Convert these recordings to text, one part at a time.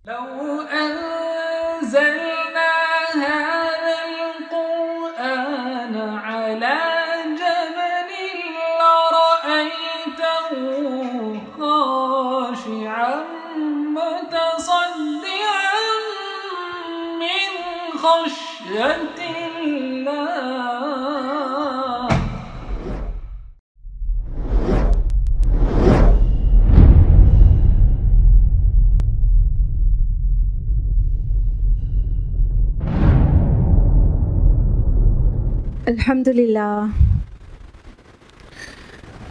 لو أنزلنا هذا القرآن على جبل لرأيته خاشعا متصدعا من خشية الله.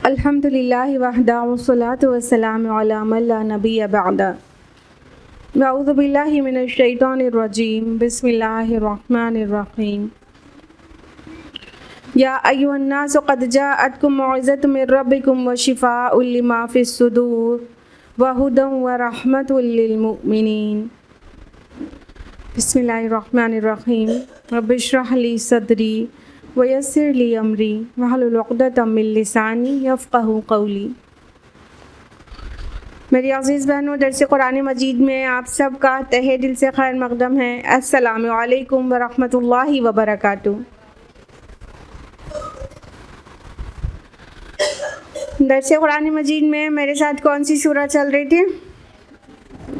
الحمدللہ وحدہ والصلاة والسلام علی من لا نبی بعدہ. اعوذ باللہ من الشیطان الرجیم. بسم اللہ الرحمن الرحیم. یا ایھا الناس قد جاءتکم موعظۃ من ربکم وشفاء لما فی الصدور وہدی ورحمۃ للمؤمنین. بسم اللہ الرحمن الرحیم. رب اشرح لی صدری ویسر لی امری واحلل عقدۃ من لسانی یفقہوا قولی. میری عزیز بہنوں، درس قرآن مجید میں آپ سب کا تہہ دل سے خیر مقدم ہے. السلام علیکم ورحمۃ اللہ وبرکاتہ. درس قرآن مجید میں میرے ساتھ کون سی سورہ چل رہی تھی؟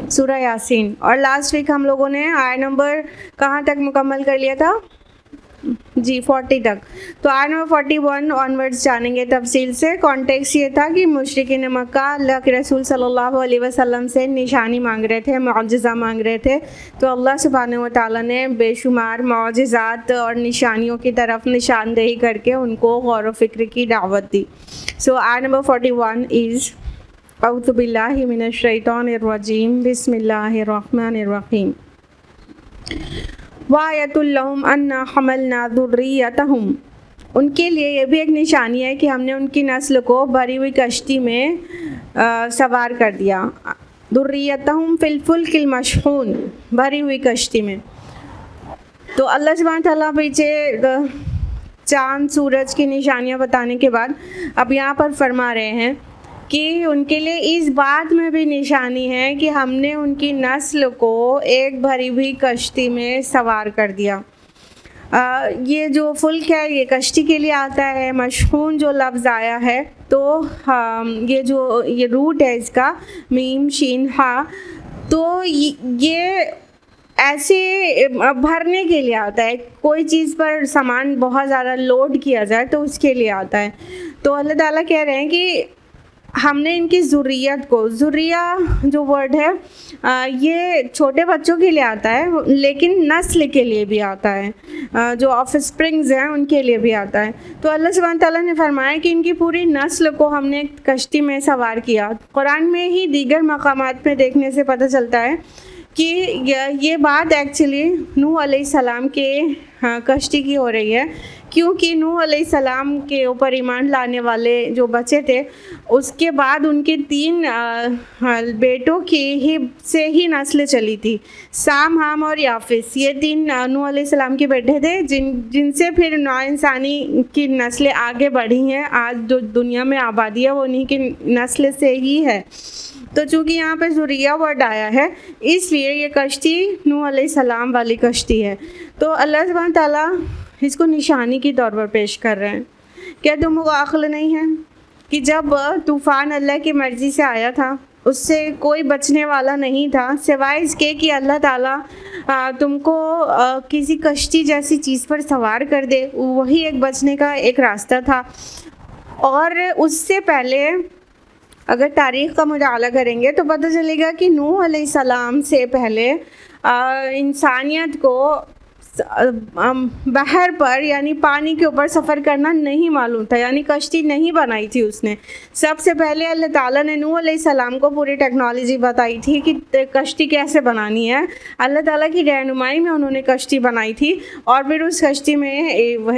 سورہ یاسین. اور لاسٹ ویک ہم لوگوں نے آیت نمبر کہاں تک مکمل کر لیا تھا؟ جی 40 تک. تو آیت نمبر 41 آنورڈز جانیں گے تفصیل سے. کانٹیکس یہ تھا کہ مشرکین مکہ اللہ کے رسول صلی اللہ علیہ وسلم سے نشانی مانگ رہے تھے، معجزہ مانگ رہے تھے. تو اللہ سبحانہ و تعالیٰ نے بے شمار معجزات اور نشانیوں کی طرف نشاندہی کر کے ان کو غور و فکر کی دعوت دی. سو آیت نمبر 41 از اعوذ باللہ من الشیطان الرجیم. بسم اللہ الرحمن الرحیم. وَآیَةٌ لَّهُمْ أَنَّا حَمَلْنَا ذُرِّيَّتَهُمْ. ان کے لیے یہ بھی ایک نشانی ہے کہ ہم نے ان کی نسل کو بھری ہوئی کشتی میں سوار کر دیا. ذُرِّيَّتَهُمْ فِي الْفُلْكِ الْمَشْحُونِ، بھری ہوئی کشتی میں. تو اللہ سبحانہ تعالیٰ پیچھے چاند سورج کی نشانیاں بتانے کے بعد اب یہاں پر فرما رہے ہیں کہ ان کے لیے اس بات میں بھی نشانی ہے کہ ہم نے ان کی نسل کو ایک بھری ہوئی کشتی میں سوار کر دیا. یہ جو فلک ہے یہ کشتی کے لیے آتا ہے. مشحون جو لفظ آیا ہے تو یہ روٹ ہے اس کا میم شین ہا، تو یہ ایسے بھرنے کے لیے آتا ہے. کوئی چیز پر سامان بہت زیادہ لوڈ کیا جائے تو اس کے لیے آتا ہے. تو اللہ تعالیٰ کہہ رہے ہیں کہ ہم نے ان کی ذریت کو، ذریہ جو ورڈ ہے یہ چھوٹے بچوں کے لیے آتا ہے لیکن نسل کے لیے بھی آتا ہے، جو آف اسپرنگز ہیں ان کے لیے بھی آتا ہے. تو اللہ سبحانہ تعالیٰ نے فرمایا کہ ان کی پوری نسل کو ہم نے کشتی میں سوار کیا. قرآن میں ہی دیگر مقامات میں دیکھنے سے پتہ چلتا ہے کہ یہ بات ایکچولی نوح علیہ السلام کے کشتی کی ہو رہی ہے، کیونکہ نوح علیہ السلام کے اوپر ایمان لانے والے جو بچے تھے اس کے بعد ان کے 3 بیٹوں کی سے ہی نسلیں چلی تھی. سام، حام اور یافس، یہ 3 نوح علیہ السلام کے بیٹے تھے جن سے پھر نوع انسانی کی نسلیں آگے بڑھی ہیں. آج جو دنیا میں آبادی ہے وہ انہی کی نسل سے ہی ہے. تو چونکہ یہاں پہ ذریہ ورڈ آیا ہے اس لیے یہ کشتی نوح علیہ السلام والی کشتی ہے. تو اللہ سبحانہ تعالیٰ اس کو نشانی کے طور پر پیش کر رہے ہیں. کیا تم کو عقل نہیں ہے کہ جب طوفان اللہ کی مرضی سے آیا تھا اس سے کوئی بچنے والا نہیں تھا سوائے اس کے کہ اللہ تعالیٰ تم کو کسی کشتی جیسی چیز پر سوار کر دے، وہی ایک بچنے کا ایک راستہ تھا. اور اس سے پہلے اگر تاریخ کا مطالعہ کریں گے تو پتہ چلے گا کہ نوح علیہ السلام سے پہلے انسانیت کو بحر پر یعنی پانی کے اوپر سفر کرنا نہیں معلوم تھا، یعنی کشتی نہیں بنائی تھی اس نے. سب سے پہلے اللہ تعالیٰ نے نوح علیہ السلام کو پوری ٹیکنالوجی بتائی تھی کہ کشتی کیسے بنانی ہے. اللہ تعالیٰ کی رہنمائی میں انہوں نے کشتی بنائی تھی اور پھر اس کشتی میں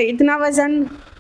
اتنا وزن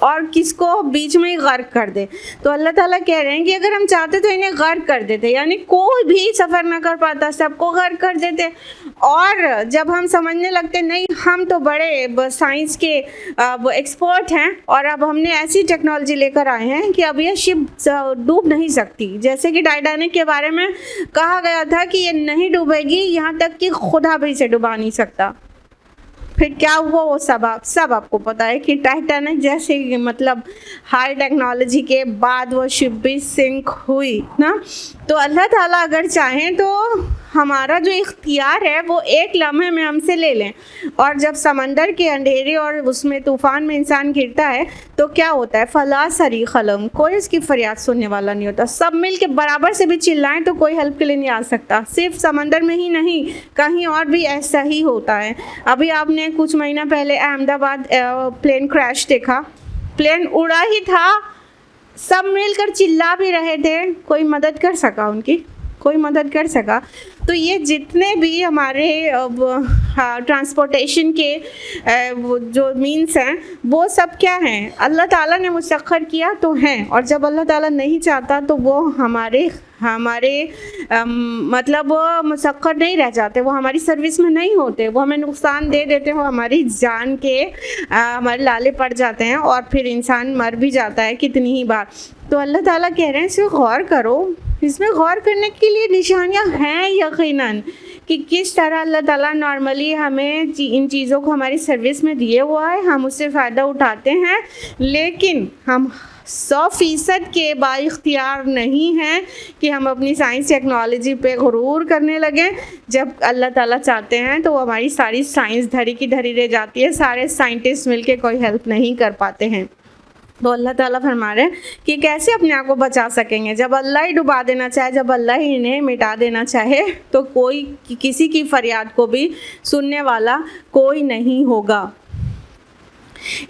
اور کس کو بیچ میں ہی غرق کر دے. تو اللہ تعالیٰ کہہ رہے ہیں کہ اگر ہم چاہتے تو انہیں غرق کر دیتے، یعنی کوئی بھی سفر نہ کر پاتا، سب کو غرق کر دیتے. اور جب ہم سمجھنے لگتے نہیں ہم تو بڑے سائنس کے ایکسپرٹ ہیں اور اب ہم نے ایسی ٹیکنالوجی لے کر آئے ہیں کہ اب یہ شپ ڈوب نہیں سکتی، جیسے کہ ٹائٹینک کے بارے میں کہا گیا تھا کہ یہ نہیں ڈوبے گی، یہاں تک کہ خدا بھی اسے ڈبا نہیں سکتا. پھر کیا ہوا وہ سب آپ کو پتا ہے کہ ٹائٹینک جیسے مطلب ہائی ٹیکنالوجی کے بعد وہ شپ بھی سنک ہوئی نا. تو اللہ تعالیٰ اگر چاہیں تو ہمارا جو اختیار ہے وہ ایک لمحے میں ہم سے لے لیں. اور جب سمندر کے اندھیرے اور اس میں طوفان میں انسان گرتا ہے تو کیا ہوتا ہے؟ فلا صریخ لہم، کوئی اس کی فریاد سننے والا نہیں ہوتا. سب مل کے برابر سے بھی چلائیں تو کوئی ہیلپ کے لیے نہیں آ سکتا. صرف سمندر میں ہی نہیں، کہیں اور بھی ایسا ہی ہوتا ہے. ابھی آپ نے کچھ مہینہ پہلے احمد آباد پلین کریش دیکھا، پلین اڑا ہی تھا، سب مل کر چلا بھی رہے تھے، کوئی مدد کر سکا ان کی؟ کوئی مدد کر سکا؟ تو یہ جتنے بھی ہمارے ٹرانسپورٹیشن کے جو مینس ہیں وہ سب کیا ہیں؟ اللہ تعالیٰ نے مسخر کیا تو ہیں، اور جب اللہ تعالیٰ نہیں چاہتا تو وہ ہمارے مطلب مسخر نہیں رہ جاتے، وہ ہماری سروس میں نہیں ہوتے، وہ ہمیں نقصان دے دیتے، وہ ہماری جان کے ہمارے لالے پڑ جاتے ہیں اور پھر انسان مر بھی جاتا ہے کتنی ہی بار. تو اللہ تعالیٰ کہہ رہے ہیں اس میں غور کرو. اس میں غور کرنے کے لیے نشانیاں ہیں یقیناً کہ کس طرح اللہ تعالیٰ نارملی ہمیں ان چیزوں کو ہماری سروس میں دیے ہوا ہے، ہم اس سے فائدہ اٹھاتے ہیں، لیکن ہم 100% کے با اختیار نہیں ہیں کہ ہم اپنی سائنس ٹیکنالوجی پہ غرور کرنے لگیں. جب اللہ تعالیٰ چاہتے ہیں تو ہماری ساری سائنس دھری کی دھری رہ جاتی ہے، سارے سائنٹسٹ مل کے کوئی ہیلپ نہیں کر پاتے ہیں. تو اللہ تعالیٰ فرما رہے ہیں کہ کیسے اپنے آپ کو بچا سکیں گے؟ جب اللہ ہی ڈبا دینا چاہے، جب اللہ ہی انہیں مٹا دینا چاہے تو کوئی کسی کی فریاد کو بھی سننے والا کوئی نہیں ہوگا.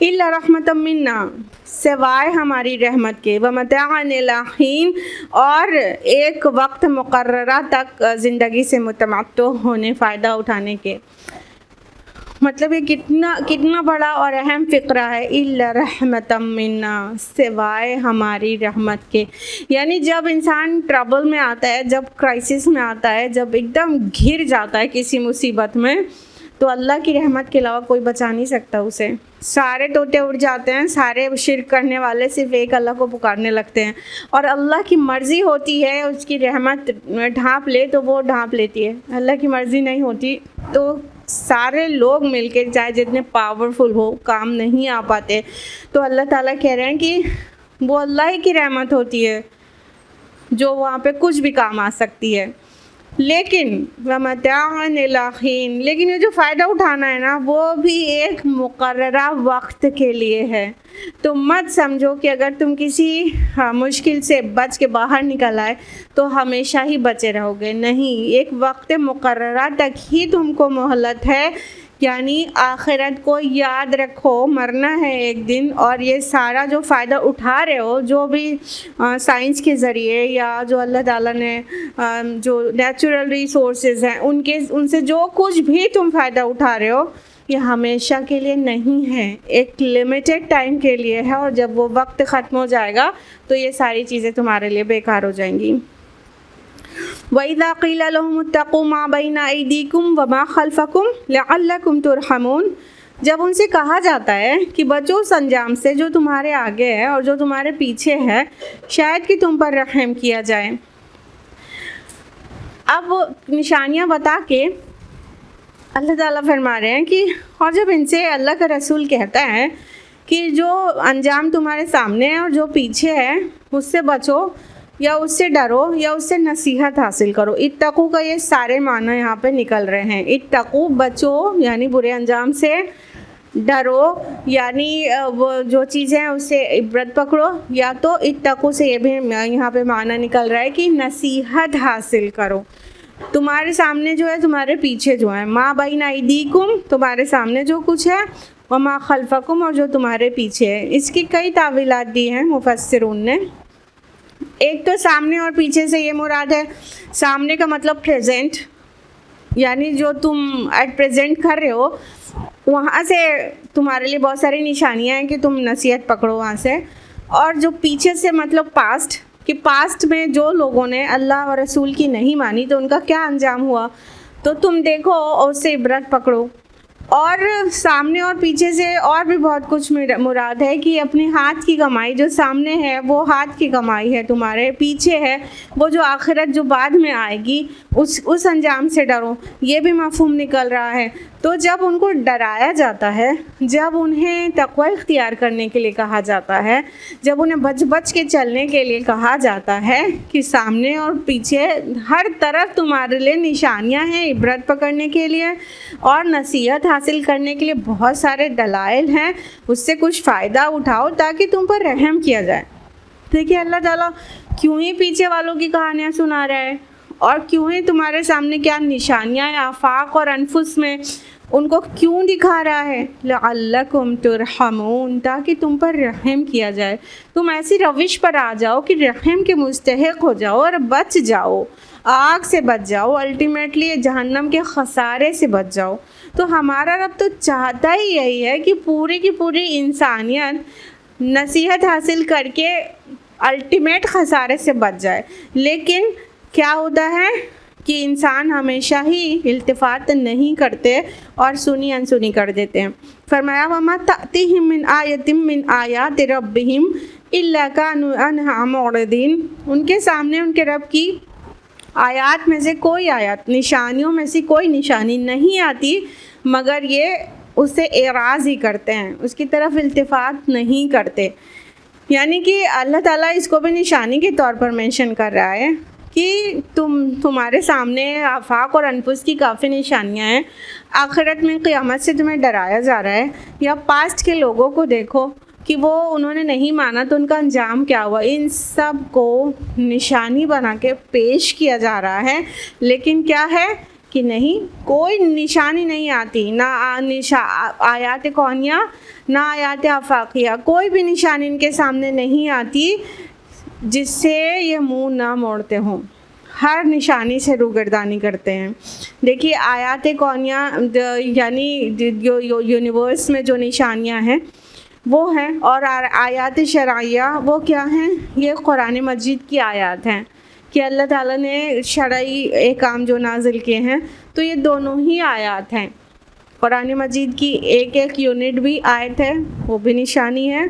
الا رحمۃ منا، سوائے ہماری رحمت کے، ومتاعا الی حین، اور ایک وقت مقررہ تک زندگی سے متمتع ہونے، فائدہ اٹھانے کے. مطلب یہ کتنا بڑا اور اہم فقرہ ہے. الا رحمۃ منا، سوائے ہماری رحمت کے. یعنی جب انسان ٹربل میں آتا ہے، جب کرائسس میں آتا ہے، جب ایک دم گھر جاتا ہے کسی مصیبت میں، تو اللہ کی رحمت کے علاوہ کوئی بچا نہیں سکتا اسے. سارے طوطے اڑ جاتے ہیں، سارے شرک کرنے والے صرف ایک اللہ کو پکارنے لگتے ہیں، اور اللہ کی مرضی ہوتی ہے اس کی رحمت ڈھانپ لے تو وہ ڈھانپ لیتی ہے. اللہ کی مرضی نہیں ہوتی تو سارے لوگ مل کے چاہے جتنے پاورفل ہو کام نہیں آ پاتے. تو اللہ تعالیٰ کہہ رہے ہیں کہ وہ اللہ ہی کی رحمت ہوتی ہے جو وہاں پہ کچھ بھی کام آ سکتی ہے. لیکن ومتاعا الی حین، لیکن یہ جو فائدہ اٹھانا ہے نا وہ بھی ایک مقررہ وقت کے لیے ہے. تو مت سمجھو کہ اگر تم کسی مشکل سے بچ کے باہر نکل آئے تو ہمیشہ ہی بچے رہو گے. نہیں، ایک وقت مقررہ تک ہی تم کو مہلت ہے. یعنی آخرت کو یاد رکھو، مرنا ہے ایک دن، اور یہ سارا جو فائدہ اٹھا رہے ہو، جو بھی سائنس کے ذریعے یا جو اللہ تعالیٰ نے جو نیچرل ریسورسز ہیں ان سے جو کچھ بھی تم فائدہ اٹھا رہے ہو، یہ ہمیشہ کے لیے نہیں ہے، ایک لمیٹڈ ٹائم کے لیے ہے. اور جب وہ وقت ختم ہو جائے گا تو یہ ساری چیزیں تمہارے لیے بیکار ہو جائیں گی. وَإِذَا قِيلَ لَهُمُ اتَّقُوا مَا بَيْنَ أَيْدِيكُمْ وَمَا خَلْفَكُمْ لَعَلَّكُمْ تُرْحَمُونَ، جب ان سے کہا جاتا ہے کہ بچو اس انجام سے جو تمہارے آگے ہے اور جو تمہارے پیچھے ہے، شاید کہ تم پر رحم کیا جائے. اب نشانیاں بتا کے اللہ تعالیٰ فرما رہے ہیں کہ اور جب ان سے اللہ کا رسول کہتا ہے کہ جو انجام تمہارے سامنے ہے اور جو پیچھے ہے اس سے بچو یا اس سے ڈرو یا اس سے نصیحت حاصل کرو. اتقو کا یہ سارے معنی یہاں پہ نکل رہے ہیں. اتقو بچو یعنی برے انجام سے، ڈرو یعنی وہ جو چیزیں اس سے عبرت پکڑو، یا تو اتقو سے یہ بھی یہاں پہ معنی نکل رہا ہے کہ نصیحت حاصل کرو. تمہارے سامنے جو ہے، تمہارے پیچھے جو ہے، ما بین ایدیکم تمہارے سامنے جو کچھ ہے، وما خلفکم اور جو تمہارے پیچھے ہے. اس کی کئی تعویلات دی ہیں مفسرون نے. ایک تو سامنے اور پیچھے سے یہ مراد ہے، سامنے کا مطلب پریزنٹ، یعنی جو تم ایٹ پریزنٹ کر رہے ہو وہاں سے تمہارے لیے بہت ساری نشانیاں ہیں کہ تم نصیحت پکڑو وہاں سے. اور جو پیچھے سے مطلب پاسٹ میں جو لوگوں نے اللہ اور رسول کی نہیں مانی تو ان کا کیا انجام ہوا, تو تم دیکھو اور اس سے عبرت پکڑو. اور سامنے اور پیچھے سے اور بھی بہت کچھ مراد ہے کہ اپنے ہاتھ کی کمائی جو سامنے ہے وہ ہاتھ کی کمائی ہے, تمہارے پیچھے ہے وہ جو آخرت جو بعد میں آئے گی اس انجام سے ڈرو. یہ بھی مفہوم نکل رہا ہے. تو جب ان کو ڈرایا جاتا ہے, جب انہیں تقوی اختیار کرنے کے لیے کہا جاتا ہے, جب انہیں بچ کے چلنے کے لیے کہا جاتا ہے کہ سامنے اور پیچھے ہر طرف تمہارے لیے نشانیاں ہیں عبرت پکڑنے کے لیے اور نصیحت حاصل کرنے کے لیے بہت سارے دلائل ہیں, اس سے کچھ فائدہ اٹھاؤ تاکہ تم پر رحم کیا جائے. دیکھیے اللہ تعالیٰ کیوں ہی پیچھے والوں کی کہانیاں سنا رہا ہے اور کیوں ہی تمہارے سامنے کیا نشانیاں ہیں آفاق اور انفس میں ان کو کیوں دکھا رہا ہے, لعلکم ترحمون, تاکہ تم پر رحم کیا جائے, تم ایسی روش پر آ جاؤ کہ رحم کے مستحق ہو جاؤ اور بچ جاؤ, آگ سے بچ جاؤ, الٹیمیٹلی جہنم کے خسارے سے بچ جاؤ. تو ہمارا رب تو چاہتا ہی یہی ہے کہ پوری کی پوری انسانیت نصیحت حاصل کر کے الٹیمیٹ خسارے سے بچ جائے. لیکن کیا ہوتا ہے کہ انسان ہمیشہ ہی التفات نہیں کرتے اور سنی انسنی کر دیتے ہیں. فرمایا وما تأتیہم من آیۃ من آیات ربہم الا کانوا عنہا معرضین, ان کے سامنے ان کے رب کی آیات میں سے کوئی آیات, نشانیوں میں سے کوئی نشانی نہیں آتی مگر یہ اس سے اعراض ہی کرتے ہیں, اس کی طرف التفات نہیں کرتے. یعنی کہ اللہ تعالیٰ اس کو بھی نشانی کے طور پر مینشن کر رہا ہے کہ تمہارے سامنے آفاق اور انفس کی کافی نشانیاں ہیں, آخرت میں قیامت سے تمہیں ڈرایا جا رہا ہے. یا پاسٹ کے لوگوں کو دیکھو کہ وہ انہوں نے نہیں مانا تو ان کا انجام کیا ہوا, ان سب کو نشانی بنا کے پیش کیا جا رہا ہے. لیکن کیا ہے کہ نہیں, کوئی نشانی نہیں آتی, نہ آیات کونیہ نہ آیات آفاقیہ, کوئی بھی نشانی ان کے سامنے نہیں آتی جس سے یہ منہ نہ موڑتے ہوں, ہر نشانی سے روگردانی کرتے ہیں. دیکھیے آیات کونیہ یعنی جو یونیورس میں جو نشانیاں ہیں وہ ہیں, اور آیات شرعیہ وہ کیا ہیں, یہ قرآن مجید کی آیات ہیں کہ اللہ تعالیٰ نے شرعی احکام جو نازل کیے ہیں, تو یہ دونوں ہی آیات ہیں. قرآن مجید کی ایک ایک یونٹ بھی آیت ہے, وہ بھی نشانی ہے,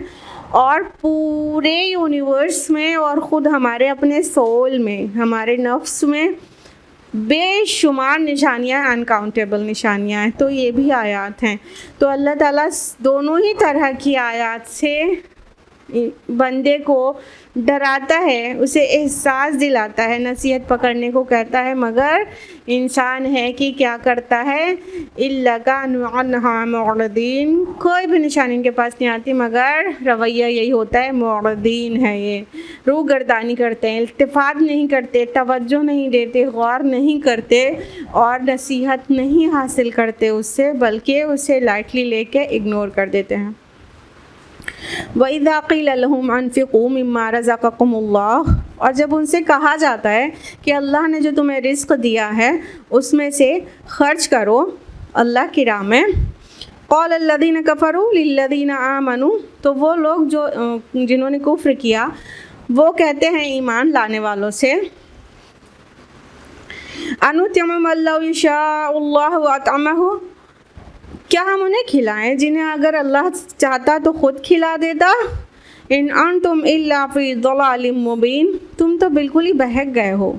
اور پورے یونیورس میں اور خود ہمارے اپنے سول میں, ہمارے نفس میں بے شمار نشانیاں, انکاؤنٹیبل نشانیاں ہیں, تو یہ بھی آیات ہیں. تو اللہ تعالیٰ دونوں ہی طرح کی آیات سے بندے کو ڈراتا ہے, اسے احساس دلاتا ہے, نصیحت پکڑنے کو کہتا ہے, مگر انسان ہے کہ کیا کرتا ہے, الا کانوا عنہا معرضین, کوئی بھی نشانی ان کے پاس نہیں آتی مگر رویہ یہی ہوتا ہے, معرضین ہے, یہ روگردانی کرتے ہیں, التفات نہیں کرتے, توجہ نہیں دیتے, غور نہیں کرتے اور نصیحت نہیں حاصل کرتے اس سے, بلکہ اسے لائٹلی لے کے اگنور کر دیتے ہیں. وَإِذَا قِيلَ لَهُمْ أَنفِقُوا مِمَّا رَزَقَكُمُ اللَّهُ, اور جب ان سے کہا جاتا ہے کہ اللہ نے جو تمہیں رزق دیا ہے اس میں سے خرچ کرو اللہ کی راہ میں, قَالَ الَّذِينَ كَفَرُوا لِلَّذِينَ آمَنُوا, تو وہ لوگ جو جنہوں نے کفر کیا وہ کہتے ہیں ایمان لانے والوں سے, أَنُطْعِمُ مَن لَّوْ يَشَاءُ اللَّهُ أَطْعَمَهُ, کیا ہم انہیں کھلائیں جنہیں اگر اللہ چاہتا تو خود کھلا دیتا. ان انتم الا فی ضلال مبین, تم تو بالکل ہی بہک گئے ہو.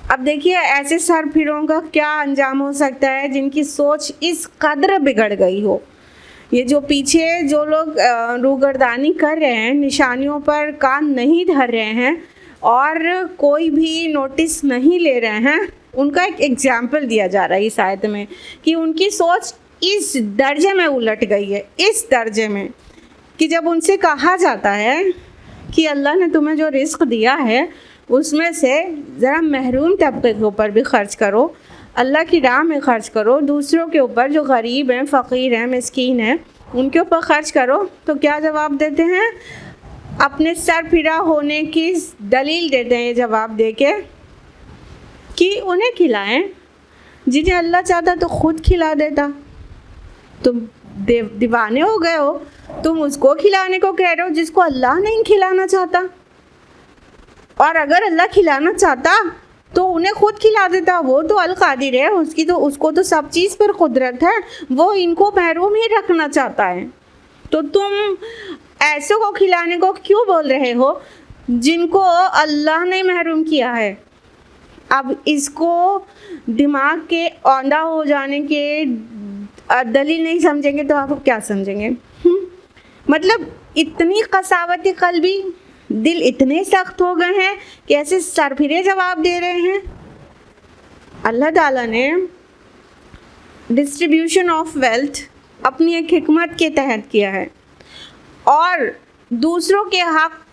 اب دیکھیے ایسے سر پھروں کا کیا انجام ہو سکتا ہے جن کی سوچ اس قدر بگڑ گئی ہو. یہ جو پیچھے جو لوگ روگردانی کر رہے ہیں, نشانیوں پر کان نہیں دھر رہے ہیں اور کوئی بھی نوٹس نہیں لے رہے ہیں, ان کا ایک ایگزامپل دیا جا رہا ہے اس آیت میں کہ ان کی سوچ اس درجے میں الٹ گئی ہے, اس درجے میں کہ جب ان سے کہا جاتا ہے کہ اللہ نے تمہیں جو رزق دیا ہے اس میں سے ذرا محروم طبقے کے اوپر بھی خرچ کرو, اللہ کی راہ میں خرچ کرو, دوسروں کے اوپر جو غریب ہیں, فقیر ہیں, مسکین ہیں, ان کے اوپر خرچ کرو, تو کیا جواب دیتے ہیں, اپنے سر پھرا ہونے کی دلیل دیتے ہیں یہ جواب دے کے کہ انہیں کھلائیں جنہیں اللہ چاہتا تو خود کھلا دیتا. تم دیوانے ہو گئے ہو؟ تم اس کو کھلانے کو کہہ رہے ہو جس کو اللہ نہیں کھلانا چاہتا، اور اگر اللہ کھلانا چاہتا تو انہیں خود کھلا دیتا، وہ تو القادر ہے، اس کو تو سب چیز پر قدرت ہے، وہ ان کو محروم ہی رکھنا چاہتا ہے۔ تو تم ایسوں کو کھلانے کو کیوں بول رہے ہو جن کو اللہ نے محروم کیا ہے؟ اب اس کو دماغ کے اوندھا ہو جانے کے دلیل نہیں سمجھیں گے تو آپ کیا سمجھیں گے؟ مطلب اتنی قساوت قلبی، دل اتنے سخت ہو گئے ہیں کہ ایسے سر پھرے جواب دے رہے ہیں۔ اللہ تعالیٰ نے ڈسٹریبیوشن آف ویلتھ اپنی ایک حکمت کے تحت کیا ہے، اور دوسروں کے حق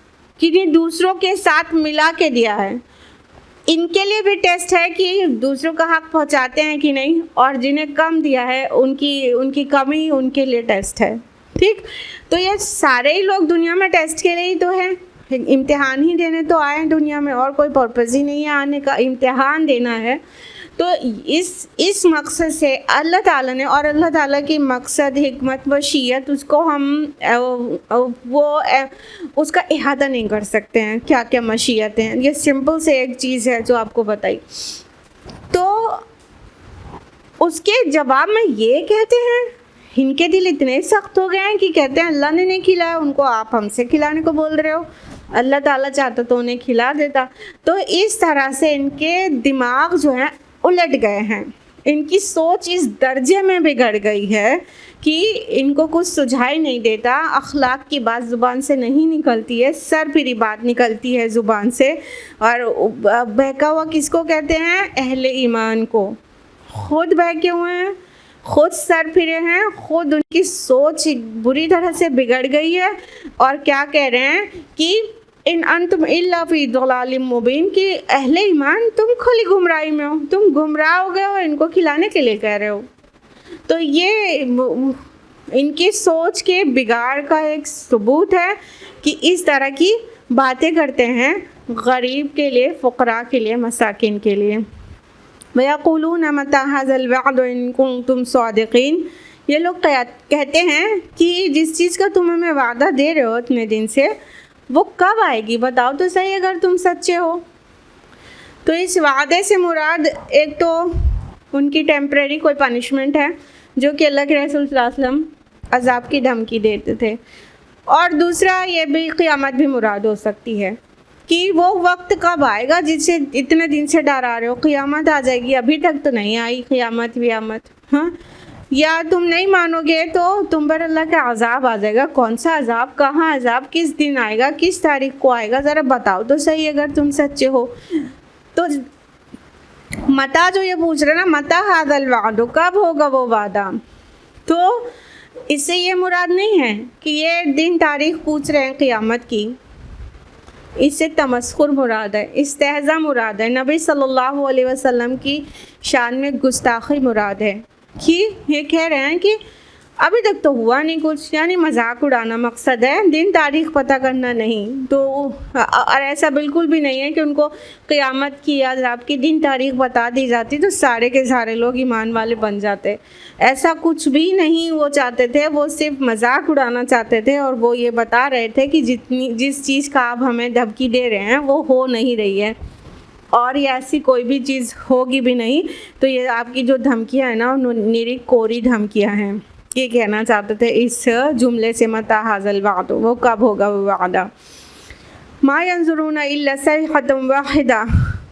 کنہیں دوسروں کے ساتھ ملا کے دیا ہے۔ ان کے لیے بھی ٹیسٹ ہے کہ دوسروں کا حق پہنچاتے ہیں کہ نہیں، اور جنہیں کم دیا ہے ان کی کمی ان کے لیے ٹیسٹ ہے۔ ٹھیک، تو یہ سارے ہی لوگ دنیا میں ٹیسٹ کے لیے ہی تو ہیں، امتحان ہی دینے تو آئے ہیں دنیا میں، اور کوئی پرپز ہی نہیں ہے آنے کا، امتحان دینا ہے۔ تو اس مقصد سے اللہ تعالیٰ نے، اور اللہ تعالیٰ کی مقصد، حکمت، مشیت، اس کو ہم اس کا احاطہ نہیں کر سکتے ہیں، کیا کیا مشیت ہیں۔ یہ سمپل سے ایک چیز ہے جو آپ کو بتائی۔ تو اس کے جواب میں یہ کہتے ہیں، ان کے دل اتنے سخت ہو گئے ہیں کہ کہتے ہیں اللہ نے نہیں کھلایا ان کو، آپ ہم سے کھلانے کو بول رہے ہو، اللہ تعالیٰ چاہتا تو انہیں کھلا دیتا۔ تو اس طرح سے ان کے دماغ جو ہیں الٹ گئے ہیں، ان کی سوچ اس درجے میں بگڑ گئی ہے کہ ان کو کچھ سجھائی نہیں دیتا، اخلاق کی بات زبان سے نہیں نکلتی ہے، سر پھری بات نکلتی ہے زبان سے۔ اور بہکا ہوا کس کو کہتے ہیں؟ اہل ایمان کو۔ خود بہکے ہوئے ہیں، خود سر پھرے ہیں، خود ان کی سوچ بری طرح سے بگڑ گئی ہے، اور کیا کہہ رہے ہیں کہ ان انتم الا فی ضلال مبین، کہ اہل ایمان تم کھلی گمراہی میں ہو، تم گمراہ ہو گئے ہو، ان کو کھلانے کے لیے کہہ رہے ہو۔ تو یہ ان کی سوچ کے بگاڑ کا ایک ثبوت ہے کہ اس طرح کی باتیں کرتے ہیں غریب کے لیے، فقراء کے لیے، مساکین کے لیے۔ وَيَقُولُونَ مَتَىٰ هَٰذَا الْوَعْدُ إِن كُنتُمْ صَادِقِينَ، یہ لوگ کہتے ہیں کہ جس چیز کا تم ہمیں وعدہ دے رہے ہو اتنے دن سے، وہ کب آئے گی؟ بتاؤ تو صحیح اگر تم سچے ہو۔ تو اس وعدے سے مراد ایک تو ان کی ٹیمپریری کوئی پنشمنٹ ہے جو کہ اللہ کے رسول صلی اللہ علیہ وسلم عذاب کی دھمکی دیتے تھے، اور دوسرا یہ بھی قیامت بھی مراد ہو سکتی ہے کہ وہ وقت کب آئے گا جس سے اتنے دن سے ڈرا رہے ہو، قیامت آ جائے گی، ابھی تک تو نہیں آئی قیامت ویامت، ہاں، یا تم نہیں مانو گے تو تم پر اللہ کا عذاب آ جائے گا۔ کون سا عذاب، کہاں عذاب، کس دن آئے گا، کس تاریخ کو آئے گا، ذرا بتاؤ تو صحیح اگر تم سچے ہو۔ تو متا جو یہ پوچھ رہے نا، متا ھذا الوعد، کب ہوگا وہ وعدہ، تو اس سے یہ مراد نہیں ہے کہ یہ دن تاریخ پوچھ رہے ہیں قیامت کی، اس سے تمسخر مراد ہے، استہزاء مراد ہے، نبی صلی اللہ علیہ وسلم کی شان میں گستاخی مراد ہے، کہ یہ کہہ رہے ہیں کہ ابھی تک تو ہوا نہیں کچھ، یعنی مذاق اڑانا مقصد ہے، دن تاریخ پتہ کرنا نہیں۔ تو اور ایسا بالکل بھی نہیں ہے کہ ان کو قیامت کی عذاب کی دن تاریخ بتا دی جاتی تو سارے کے سارے لوگ ایمان والے بن جاتے، ایسا کچھ بھی نہیں وہ چاہتے تھے، وہ صرف مذاق اڑانا چاہتے تھے، اور وہ یہ بتا رہے تھے کہ جس چیز کا آپ ہمیں دھمکی دے رہے ہیں وہ ہو نہیں رہی ہے، اور یہ ایسی کوئی بھی چیز ہوگی بھی نہیں۔ تو یہ آپ کی جو دھمکیاں ہیں نا، نیری کوری دھمکیاں ہیں، یہ کہنا چاہتے تھے اس جملے سے، متی ھذا الوعد، وہ کب ہوگا وہ وعدہ۔ ما ينظرون الا صیحۃ واحدہ،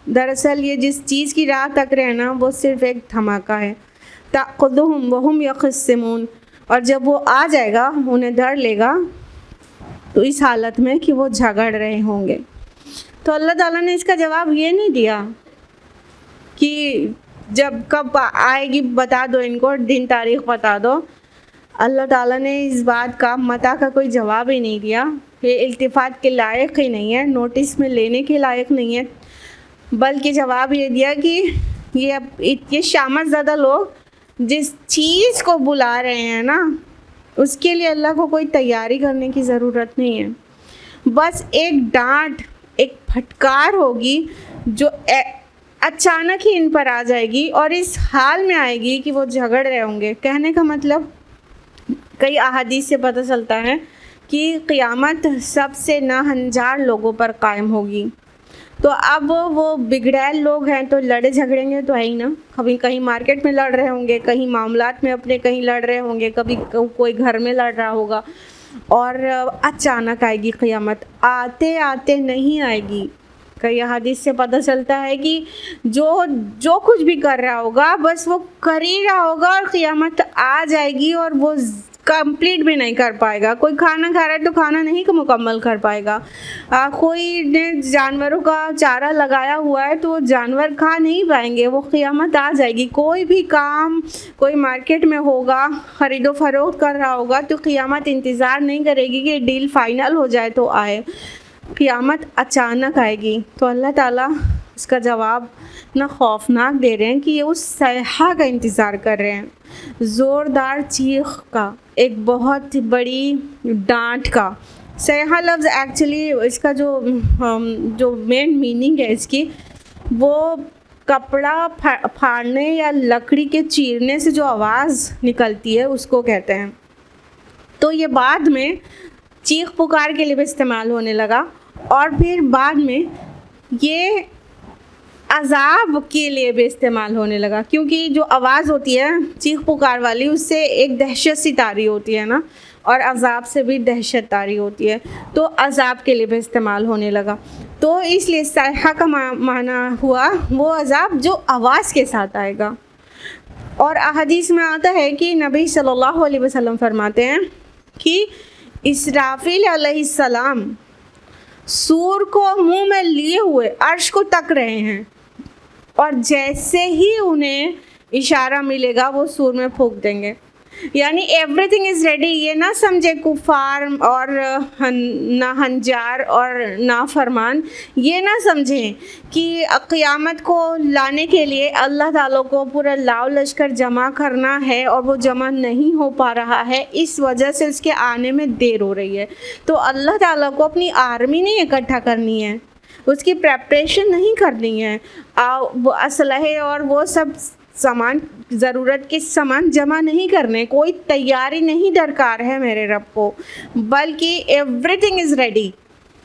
دراصل یہ جس چیز کی راہ تک رہے نا وہ صرف ایک دھماکہ ہے، تأخذہم وہم یخصمون، اور جب وہ آ جائے گا انہیں دھر لے گا تو اس حالت میں کہ وہ جھگڑ رہے ہوں گے۔ تو اللہ تعالیٰ نے اس کا جواب یہ نہیں دیا کہ جب کب آئے گی بتا دو ان کو، دن تاریخ بتا دو۔ اللہ تعالیٰ نے اس بات کا متا کا کوئی جواب ہی نہیں دیا، یہ التفات کے لائق ہی نہیں ہے، نوٹس میں لینے کے لائق نہیں ہے، بلکہ جواب یہ دیا کہ یہ شامت زدہ لوگ جس چیز کو بلا رہے ہیں نا، اس کے لیے اللہ کو کوئی تیاری کرنے کی ضرورت نہیں ہے، بس ایک ڈانٹ، ایک پھٹکار ہوگی جو اچانک ہی ان پر آ جائے گی، اور اس حال میں آئے گی کہ وہ جھگڑ رہے ہوں گے۔ کہنے کا مطلب کئی احادیث سے پتہ چلتا ہے کہ قیامت سب سے ناہنجار لوگوں پر قائم ہوگی. تو اب وہ بگڑیل لوگ ہیں تو لڑے جھگڑیں گے تو ہے ہی نا. کبھی کہیں مارکیٹ میں لڑ رہے ہوں گے, کہیں معاملات میں اپنے کہیں لڑ رہے ہوں گے, کبھی کوئی گھر میں لڑ رہا ہوگا. اور اچانک آئے گی قیامت, آتے آتے نہیں آئے گی. کئی حدیث سے پتہ چلتا ہے کہ جو کچھ بھی کر رہا ہوگا بس وہ کر ہی رہا ہوگا اور قیامت آ جائے گی اور وہ کمپلیٹ بھی نہیں کر پائے گا. کوئی کھانا کھا رہا ہے تو کھانا نہیں مکمل کر پائے گا. کوئی نے جانوروں کا چارہ لگایا ہوا ہے تو وہ جانور کھا نہیں پائیں گے, وہ قیامت آ جائے گی. کوئی بھی کام کوئی مارکیٹ میں ہوگا, خرید و فروخت کر رہا ہوگا تو قیامت انتظار نہیں کرے گی کہ ڈیل فائنل ہو جائے تو آئے, قیامت اچانک آئے گی. تو اللہ تعالیٰ اس کا جواب اتنا خوفناک دے رہے ہیں کہ یہ اس صیحہ کا انتظار کر رہے ہیں, زوردار چیخ کا, ایک بہت بڑی ڈانٹ کا. صیحہ لفظ ایکچولی اس کا جو مین میننگ ہے اس کی, وہ کپڑا پھاڑنے یا لکڑی کے چیرنے سے جو آواز نکلتی ہے اس کو کہتے ہیں. تو یہ بعد میں چیخ پکار کے لیے بھی استعمال ہونے لگا, اور پھر بعد میں یہ عذاب کے لیے بھی استعمال ہونے لگا, کیونکہ جو آواز ہوتی ہے چیخ پکار والی اس سے ایک دہشت سی طاری ہوتی ہے نا, اور عذاب سے بھی دہشت طاری ہوتی ہے, تو عذاب کے لیے بھی استعمال ہونے لگا. تو اس لیے صیحہ کا معنی ہوا وہ عذاب جو آواز کے ساتھ آئے گا. اور احادیث میں آتا ہے کہ نبی صلی اللہ علیہ وسلم فرماتے ہیں کہ اسرافیل علیہ السلام سور کو منہ میں لیے ہوئے عرش کو تک رہے ہیں, اور جیسے ہی انہیں اشارہ ملے گا وہ سور میں پھونک دیں گے. یعنی ایوری تھنگ از ریڈی. یہ نہ سمجھے کفار اور ناہنجار اور نافرمان, یہ نہ سمجھیں کہ قیامت کو لانے کے لیے اللہ تعالیٰ کو پورا لاؤ لشکر جمع کرنا ہے اور وہ جمع نہیں ہو پا رہا ہے, اس وجہ سے اس کے آنے میں دیر ہو رہی ہے. تو اللہ تعالیٰ کو اپنی آرمی نہیں اکٹھا کرنی ہے, اس کی پریپریشن نہیں کرنی ہے, وہ اسلحے اور وہ سب سامان, ضرورت کے سامان جمع نہیں کرنے, کوئی تیاری نہیں درکار ہے میرے رب کو, بلکہ ایوری تھنگ از ریڈی.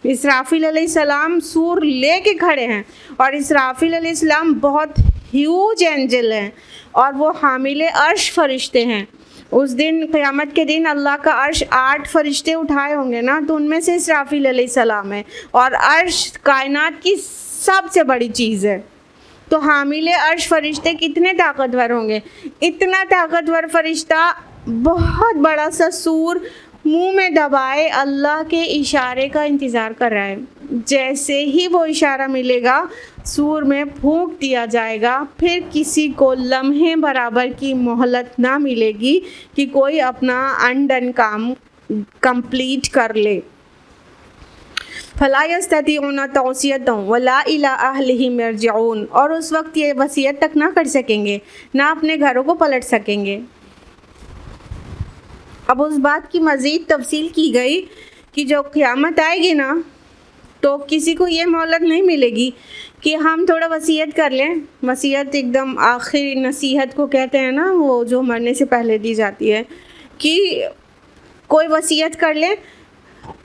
اسرافیل علیہ السلام سور لے کے کھڑے ہیں, اور اسرافیل علیہ السلام بہت ہیوج اینجل ہیں اور وہ حامل عرش فرشتے ہیں. اس دن قیامت کے دن اللہ کا عرش 8 فرشتے اٹھائے ہوں گے نا, تو ان میں سے اسرافیل علیہ السلام ہے, اور عرش کائنات کی سب سے بڑی چیز ہے. تو حامل عرش فرشتے کتنے طاقتور ہوں گے, اتنا طاقتور فرشتہ بہت بڑا سا سور منہ میں دبائے اللہ کے اشارے کا انتظار کر رہا ہے. جیسے ہی وہ اشارہ ملے گا سور میں پھونک دیا جائے گا, پھر کسی کو لمحے برابر کی مہلت نہ ملے گی کہ کوئی اپنا انڈن کام کمپلیٹ کر لے. فَلَا يَسْتَطِيعُونَ تَوْصِيَةً وَلَا إِلَىٰ أَهْلِهِمْ يَرْجِعُونَ, اور اس وقت یہ وصیت تک نہ کر سکیں گے, نہ اپنے گھروں کو پلٹ سکیں گے. اب اس بات کی مزید تفصیل کی گئی کہ جو قیامت آئے گی نا تو کسی کو یہ مہلت نہیں ملے گی کہ ہم تھوڑا وصیت کر لیں. وصیت ایک دم آخری نصیحت کو کہتے ہیں نا, وہ جو مرنے سے پہلے دی جاتی ہے, کہ کوئی وصیت کر لے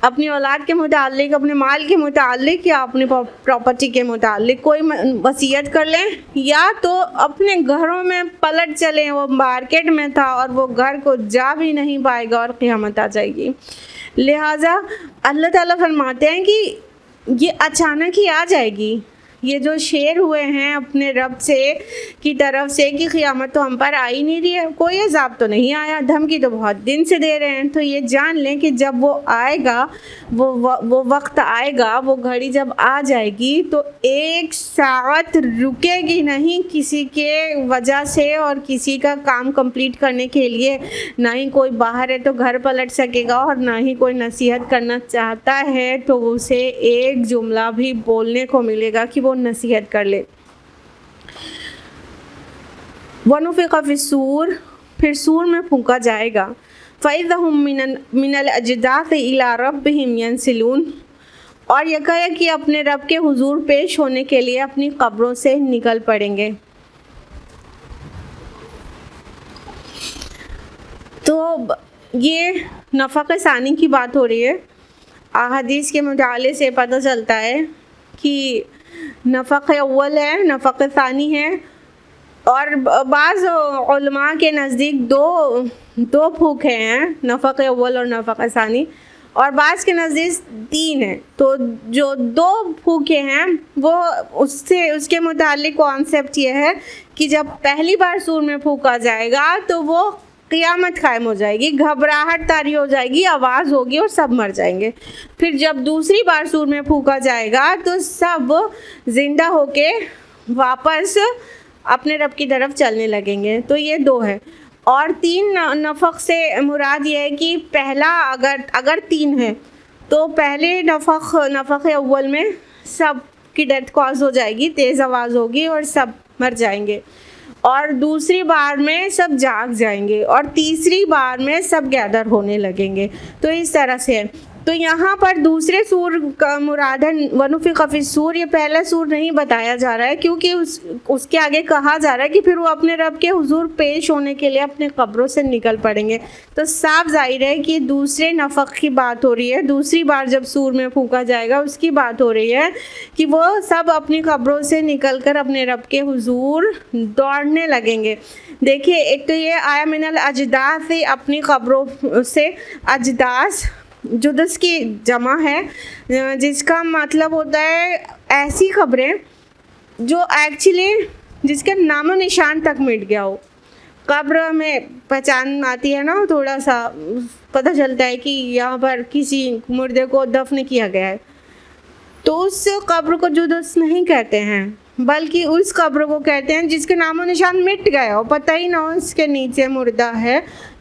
اپنی اولاد کے متعلق, اپنے مال کے متعلق یا اپنی پراپرٹی کے متعلق کوئی وصیت کر لیں, یا تو اپنے گھروں میں پلٹ چلیں. وہ مارکیٹ میں تھا اور وہ گھر کو جا بھی نہیں پائے گا اور قیامت آ جائے گی. لہٰذا اللہ تعالیٰ فرماتے ہیں کہ یہ اچانک ہی آ جائے گی. یہ جو شیر ہوئے ہیں اپنے رب سے کی طرف سے کہ قیامت تو ہم پر آ ہی نہیں رہی ہے, کوئی عذاب تو نہیں آیا, دھمکی تو بہت دن سے دے رہے ہیں, تو یہ جان لیں کہ جب وہ آئے گا, وہ وقت آئے گا, وہ گھڑی جب آ جائے گی تو ایک ساعت رکے گی نہیں کسی کے وجہ سے, اور کسی کا کام کمپلیٹ کرنے کے لیے نہ ہی کوئی باہر ہے تو گھر پلٹ سکے گا, اور نہ ہی کوئی نصیحت کرنا چاہتا ہے تو اسے ایک جملہ بھی بولنے کو ملے گا کہ وہ نصیحت کر لے. وَنُفِخَ فِي الصُّورِ, پھر سور میں پھونکا جائے گا. فَإِذَا هُم مِّنَ الْأَجْدَاثِ إِلَىٰ رَبِّهِمْ يَنْسِلُونَ, اور یکایک اپنے رب کے حضور پیش ہونے کے لیے اپنی قبروں سے نکل پڑیں گے. تو یہ نفق ثانی کی بات ہو رہی ہے. احادیث کے مطالعے سے پتہ چلتا ہے کہ نفق اول ہے، نفق ثانی ہے، اور بعض علماء کے نزدیک دو پھونکے ہیں، نفق اول اور نفق ثانی، اور بعض کے نزدیک 3 ہیں. تو جو 2 پھونکے ہیں وہ اس کے متعلق کانسیپٹ یہ ہے کہ جب پہلی بار سور میں پھونکا جائے گا تو وہ قیامت قائم ہو جائے گی، گھبراہٹ طاری ہو جائے گی، آواز ہوگی اور سب مر جائیں گے. پھر جب دوسری بار سور میں پھونکا جائے گا تو سب زندہ ہو کے واپس اپنے رب کی طرف چلنے لگیں گے. تو یہ 2 ہے. اور 3 نفق سے مراد یہ ہے کہ پہلا اگر 3 ہے تو پہلے نفق اول میں سب کی ڈیتھ کاز ہو جائے گی، تیز آواز ہوگی اور سب مر جائیں گے، اور دوسری بار میں سب جاگ جائیں گے، اور تیسری بار میں سب گیدر ہونے لگیں گے. تو اس طرح سے ہے. تو یہاں پر دوسرے سور کا مراد ہے ونفخ فی الصور. یہ پہلا سور نہیں بتایا جا رہا ہے کیونکہ اس کے آگے کہا جا رہا ہے کہ پھر وہ اپنے رب کے حضور پیش ہونے کے لیے اپنے قبروں سے نکل پڑیں گے. تو صاف ظاہر ہے کہ دوسرے نفخ کی بات ہو رہی ہے. دوسری بار جب سور میں پھونکا جائے گا اس کی بات ہو رہی ہے کہ وہ سب اپنی قبروں سے نکل کر اپنے رب کے حضور دوڑنے لگیں گے. دیکھیے، ایک تو یہ آیا من الاجداث، اپنی قبروں سے. اجداث جدس کی جمع ہے، جس کا مطلب ہوتا ہے ایسی قبریں جو ایکچولی جس کے نام و نشان تک مٹ گیا ہو. قبر میں پہچان آتی ہے نا، تھوڑا سا پتہ چلتا ہے کہ یہاں پر کسی مردے کو دفن کیا گیا ہے، تو اس قبر کو جدس نہیں کہتے ہیں بلکہ اس قبر کو کہتے ہیں جس کے نام و نشان مٹ گیا ہو، پتہ ہی نہ ہو اس کے نیچے مردہ ہے،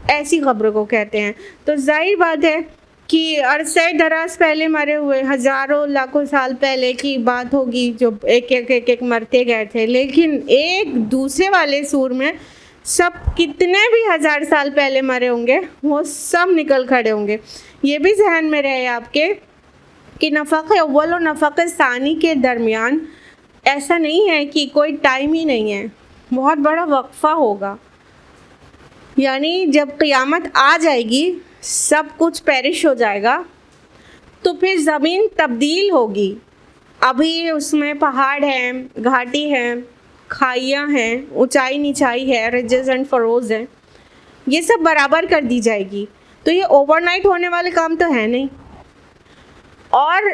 ایسی قبر کو کہتے ہیں. تو ظاہر بات ہے کہ عرصہ دراز پہلے مرے ہوئے، ہزاروں لاکھوں سال پہلے کی بات ہوگی جو ایک مرتے گئے تھے. لیکن ایک دوسرے والے سور میں سب کتنے بھی 1000 سال پہلے مرے ہوں گے وہ سب نکل کھڑے ہوں گے. یہ بھی ذہن میں رہے آپ کے کہ نفق اول اور نفق ثانی کے درمیان ایسا نہیں ہے کہ کوئی ٹائم ہی نہیں ہے، بہت بڑا وقفہ ہوگا. یعنی جب قیامت آ جائے گی، سب کچھ پیرش ہو جائے گا، تو پھر زمین تبدیل ہوگی. ابھی اس میں پہاڑ ہیں، گھاٹی ہیں، کھائیاں ہیں، اونچائی نیچائی ہے، رجز اینڈ فروز ہیں، یہ سب برابر کر دی جائے گی. تو یہ اوور نائٹ ہونے والے کام تو ہے نہیں. اور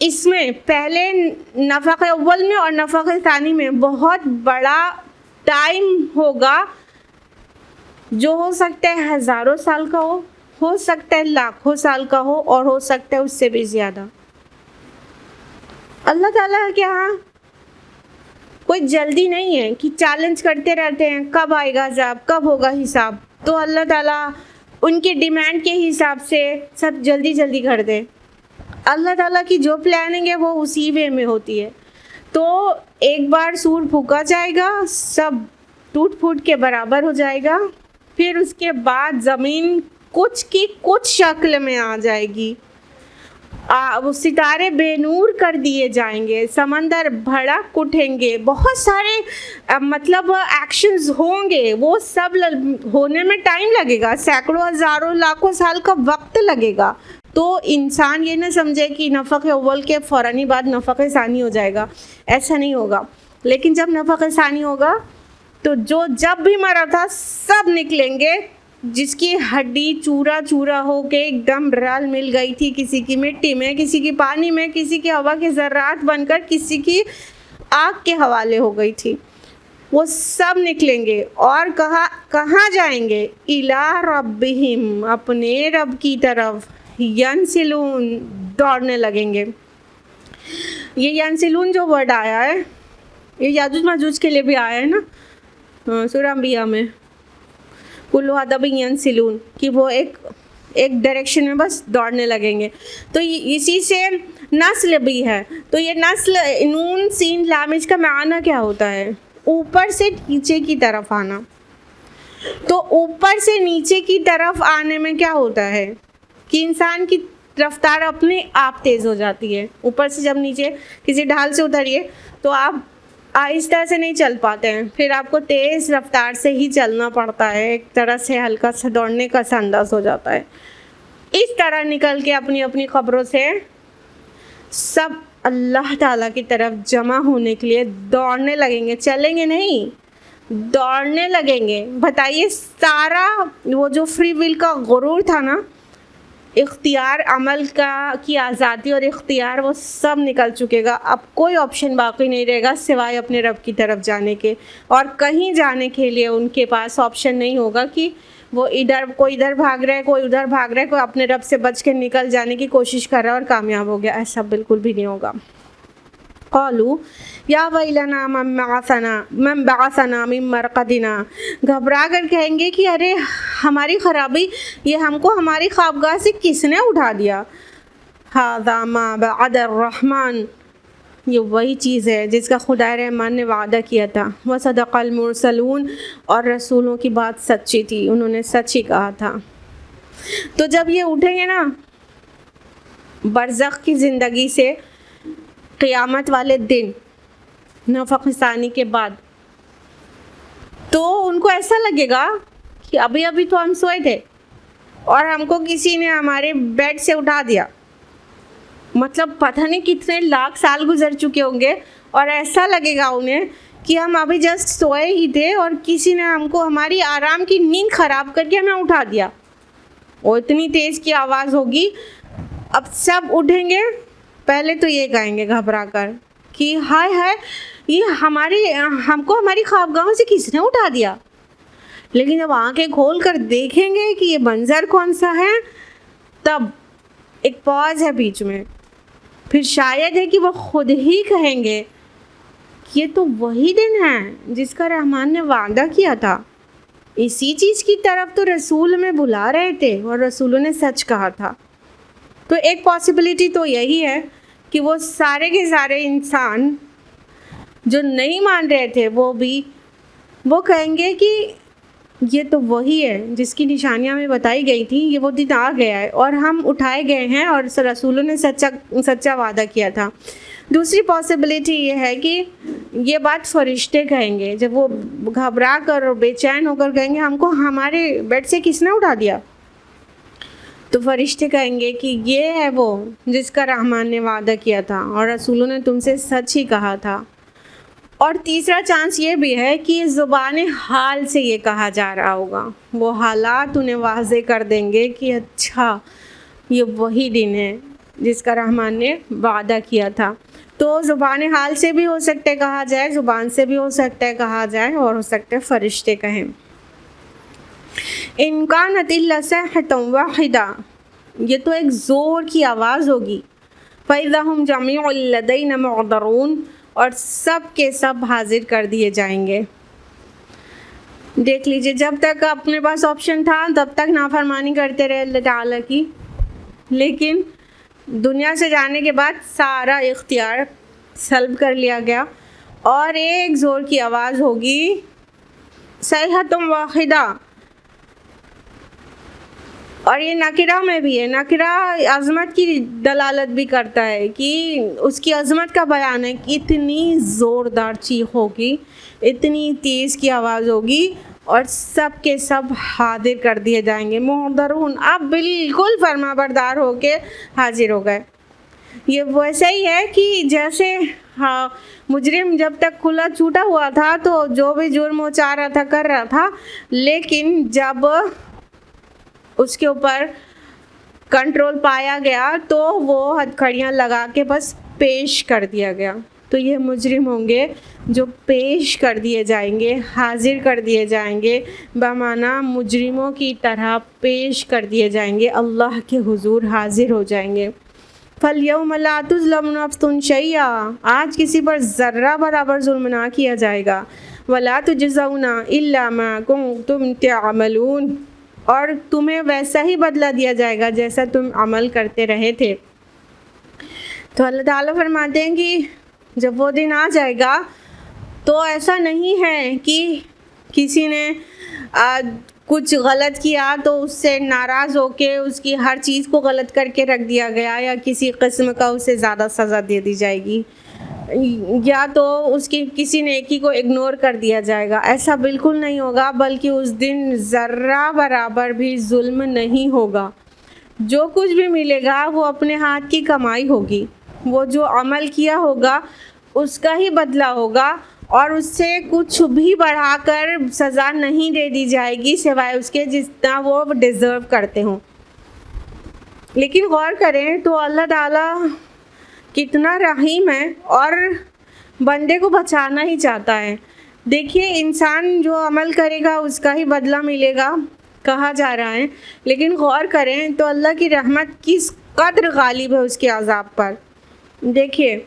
اس میں پہلے نفق اول میں اور نفق ثانی میں بہت بڑا ٹائم ہوگا، جو ہو سکتا ہے ہزاروں سال کا ہو سکتا ہے لاکھوں سال کا ہو، اور ہو سکتا ہے اس سے بھی زیادہ. اللہ تعالیٰ کے ہاں کوئی جلدی نہیں ہے کہ چیلنج کرتے رہتے ہیں کب آئے گا عذاب، کب ہوگا حساب. تو اللہ تعالیٰ ان کی ڈیمانڈ کے حساب سے سب جلدی جلدی کر دے. اللہ تعالیٰ کی جو پلاننگ ہے وہ اسی وے میں ہوتی ہے. تو ایک بار سور پھونکا جائے گا، سب ٹوٹ پھوٹ کے برابر ہو جائے گا. پھر اس کے بعد زمین کچھ کی کچھ شکل میں آ جائے گی، وہ ستارے بے نور کر دیے جائیں گے، سمندر بھڑک اٹھیں گے، بہت سارے مطلب ایکشنز ہوں گے. وہ سب ہونے میں ٹائم لگے گا، سینکڑوں ہزاروں لاکھوں سال کا وقت لگے گا. تو انسان یہ نہ سمجھے کہ نفق اول کے فوراً بعد نفق ثانی ہو جائے گا، ایسا نہیں ہوگا. لیکن جب نفق ثانی ہوگا تو جو جب بھی مرا تھا سب نکلیں گے، جس کی ہڈی چورا چورا ہو کے ایک دم رل مل گئی تھی، کسی کی مٹی میں، کسی کی پانی میں، کسی کی ہوا کے ذرات بن کر کسی کی آگ کے حوالے ہو گئی تھی، وہ سب نکلیں گے. اور کہاں جائیں گے؟ الی ربہم، اپنے رب کی طرف. ینسلون، دوڑنے لگیں گے. یہ ینسلون جو ورڈ آیا ہے یہ یاجوج ماجوج کے لیے بھی آیا ہے نا سورہ انبیاء میں، کلو ادب ینسلون، کہ وہ ایک ڈائریکشن میں بس دوڑنے لگیں گے. تو اسی سے نسل بھی ہے. تو یہ نسل نون سین لام، اس کا معنی کیا ہوتا ہے؟ اوپر سے نیچے کی طرف آنا. تو اوپر سے نیچے کی طرف آنے میں کیا ہوتا ہے کہ انسان کی رفتار اپنے آپ تیز ہو جاتی ہے. اوپر سے جب نیچے کسی ڈھال سے اتریے تو آپ آہستہ سے نہیں چل پاتے ہیں، پھر آپ کو تیز رفتار سے ہی چلنا پڑتا ہے، ایک طرح سے ہلکا سا دوڑنے کا سا انداز ہو جاتا ہے۔ اس طرح نکل کے اپنی اپنی قبروں سے سب اللہ تعالیٰ کی طرف جمع ہونے کے لیے دوڑنے لگیں گے، چلیں گے نہیں، دوڑنے لگیں گے۔ بتائیے، سارا وہ جو فری ول کا غرور تھا نا، اختیار عمل کی آزادی اور اختیار، وہ سب نکل چکے گا۔ اب کوئی آپشن باقی نہیں رہے گا سوائے اپنے رب کی طرف جانے کے، اور کہیں جانے کے لیے ان کے پاس آپشن نہیں ہوگا کہ وہ کوئی ادھر بھاگ رہا ہے، کوئی ادھر بھاگ رہا ہے، کوئی اپنے رب سے بچ کے نکل جانے کی کوشش کر رہا ہے اور کامیاب ہو گیا، ایسا بالکل بھی نہیں ہوگا۔ قالوا یا ویلنا من بعثنا من مرقدنا، گھبرا کر کہیں گے کہ ارے ہماری خرابی، یہ ہم کو ہماری خوابگاہ سے کس نے اٹھا دیا۔ ھذا ما وعد الرحمن، یہ وہی چیز ہے جس کا خدا رحمان نے وعدہ کیا تھا۔ وصدق المرسلون، اور رسولوں کی بات سچی تھی، انہوں نے سچ ہی کہا تھا۔ تو جب یہ اٹھیں گے نا برزخ کی زندگی سے، قیامت والے دن نفخ ثانی کے بعد، تو ان کو ایسا لگے گا کہ ابھی تو ہم سوئے تھے اور ہم کو کسی نے ہمارے بیڈ سے اٹھا دیا، مطلب پتہ نہیں کتنے لاکھ سال گزر چکے ہوں گے، اور ایسا لگے گا انہیں کہ ہم ابھی جسٹ سوئے ہی تھے اور کسی نے ہم کو ہماری آرام کی نیند خراب کر کے ہمیں اٹھا دیا، اور اتنی تیز کی آواز ہوگی۔ اب سب اٹھیں گے، پہلے تو یہ کہیں گے گھبرا کر کہ ہائے ہائے، یہ ہم کو ہماری خوابگاہوں سے کس نے اٹھا دیا۔ لیکن جب آنکھیں کھول کر دیکھیں گے کہ یہ منظر کون سا ہے، تب ایک پاز ہے بیچ میں، پھر شاید ہے کہ وہ خود ہی کہیں گے کہ یہ تو وہی دن ہے جس کا رحمان نے وعدہ کیا تھا، اسی چیز کی طرف تو رسول میں بلا رہے تھے اور رسولوں نے سچ کہا تھا۔ تو ایک پاسبلٹی تو یہی ہے کہ وہ سارے کے سارے انسان جو نہیں مان رہے تھے وہ کہیں گے کہ یہ تو وہی ہے جس کی نشانیاں میں بتائی گئی تھی، یہ وہ دن آ گیا ہے اور ہم اٹھائے گئے ہیں اور رسولوں نے سچا وعدہ کیا تھا۔ دوسری پاسبلٹی یہ ہے کہ یہ بات فرشتے کہیں گے، جب وہ گھبرا کر اور بے چین ہو کر کہیں گے ہم کو ہمارے بیڈ سے کس نے اٹھا دیا، تو فرشتے کہیں گے کہ یہ ہے وہ جس کا رحمان نے وعدہ کیا تھا اور رسولوں نے تم سے سچ ہی کہا تھا۔ اور تیسرا چانس یہ بھی ہے کہ زبان حال سے یہ کہا جا رہا ہوگا، وہ حالات انہیں واضح کر دیں گے کہ اچھا یہ وہی دن ہے جس کا رحمان نے وعدہ کیا تھا۔ تو زبان حال سے بھی ہو سکتا ہے کہا جائے، زبان سے بھی ہو سکتا ہے کہا جائے، اور ہو سکتا ہے فرشتے کہیں۔ ان کانت الا صیحۃ واحدہ، یہ تو ایک زور کی آواز ہوگی۔ فاذا ہم جمیع لدینا محضرون، اور سب کے سب حاضر کر دیے جائیں گے۔ دیکھ لیجئے، جب تک اپنے پاس آپشن تھا تب تک نافرمانی کرتے رہے اللہ تعالیٰ کی، لیکن دنیا سے جانے کے بعد سارا اختیار سلب کر لیا گیا، اور ایک زور کی آواز ہوگی، صیحۃ واحدہ۔ اور یہ نکرہ میں بھی ہے، نکرہ عظمت کی دلالت بھی کرتا ہے کہ اس کی عظمت کا بیان ہے کہ اتنی زوردار چیخ ہوگی، اتنی تیز کی آواز ہوگی، اور سب کے سب حاضر کر دیے جائیں گے۔ محضرون، آپ بالکل فرما بردار ہو کے حاضر ہو گئے۔ یہ ویسا ہی ہے کہ جیسے مجرم جب تک کھلا چھوٹا ہوا تھا تو جو بھی جرم وہ چاہ رہا تھا کر رہا تھا، لیکن جب اس کے اوپر کنٹرول پایا گیا تو وہ ہتھکڑیاں لگا کے بس پیش کر دیا گیا۔ تو یہ مجرم ہوں گے جو پیش کر دیے جائیں گے، حاضر کر دیے جائیں گے، بمعنی مجرموں کی طرح پیش کر دیے جائیں گے، اللہ کے حضور حاضر ہو جائیں گے۔ فَالْيَوْمَ لَا تُظْلَمُ نَفْسٌ شَيْئًا، آج کسی پر ذرہ برابر ظلم نہ کیا جائے گا۔ وَلَا تُجْزَوْنَ إِلَّا مَا كُنتُمْ تَعْمَلُونَ، اور تمہیں ویسا ہی بدلہ دیا جائے گا جیسا تم عمل کرتے رہے تھے۔ تو اللہ تعالیٰ فرماتے ہیں کہ جب وہ دن آ جائے گا تو ایسا نہیں ہے کہ کسی نے کچھ غلط کیا تو اس سے ناراض ہو کے اس کی ہر چیز کو غلط کر کے رکھ دیا گیا، یا کسی قسم کا اسے زیادہ سزا دے دی جائے گی۔ یا تو اس کی کسی نیکی کو اگنور کر دیا جائے گا. ایسا بالکل نہیں ہوگا، بلکہ اس دن ذرہ برابر بھی ظلم نہیں ہوگا. جو کچھ بھی ملے گا وہ اپنے ہاتھ کی کمائی ہوگی. وہ جو عمل کیا ہوگا اس کا ہی بدلہ ہوگا، اور اس سے کچھ بھی بڑھا کر سزا نہیں دے دی جائے گی سوائے اس کے جتنا وہ ڈیزرو کرتے ہوں. لیکن غور کریں تو اللہ تعالیٰ کتنا رحیم ہے اور بندے کو بچانا ہی چاہتا ہے. دیکھیے، انسان جو عمل کرے گا اس کا ہی بدلہ ملے گا کہا جا رہا ہے، لیکن غور کریں تو اللہ کی رحمت کس قدر غالب ہے اس کے عذاب پر. دیکھیے،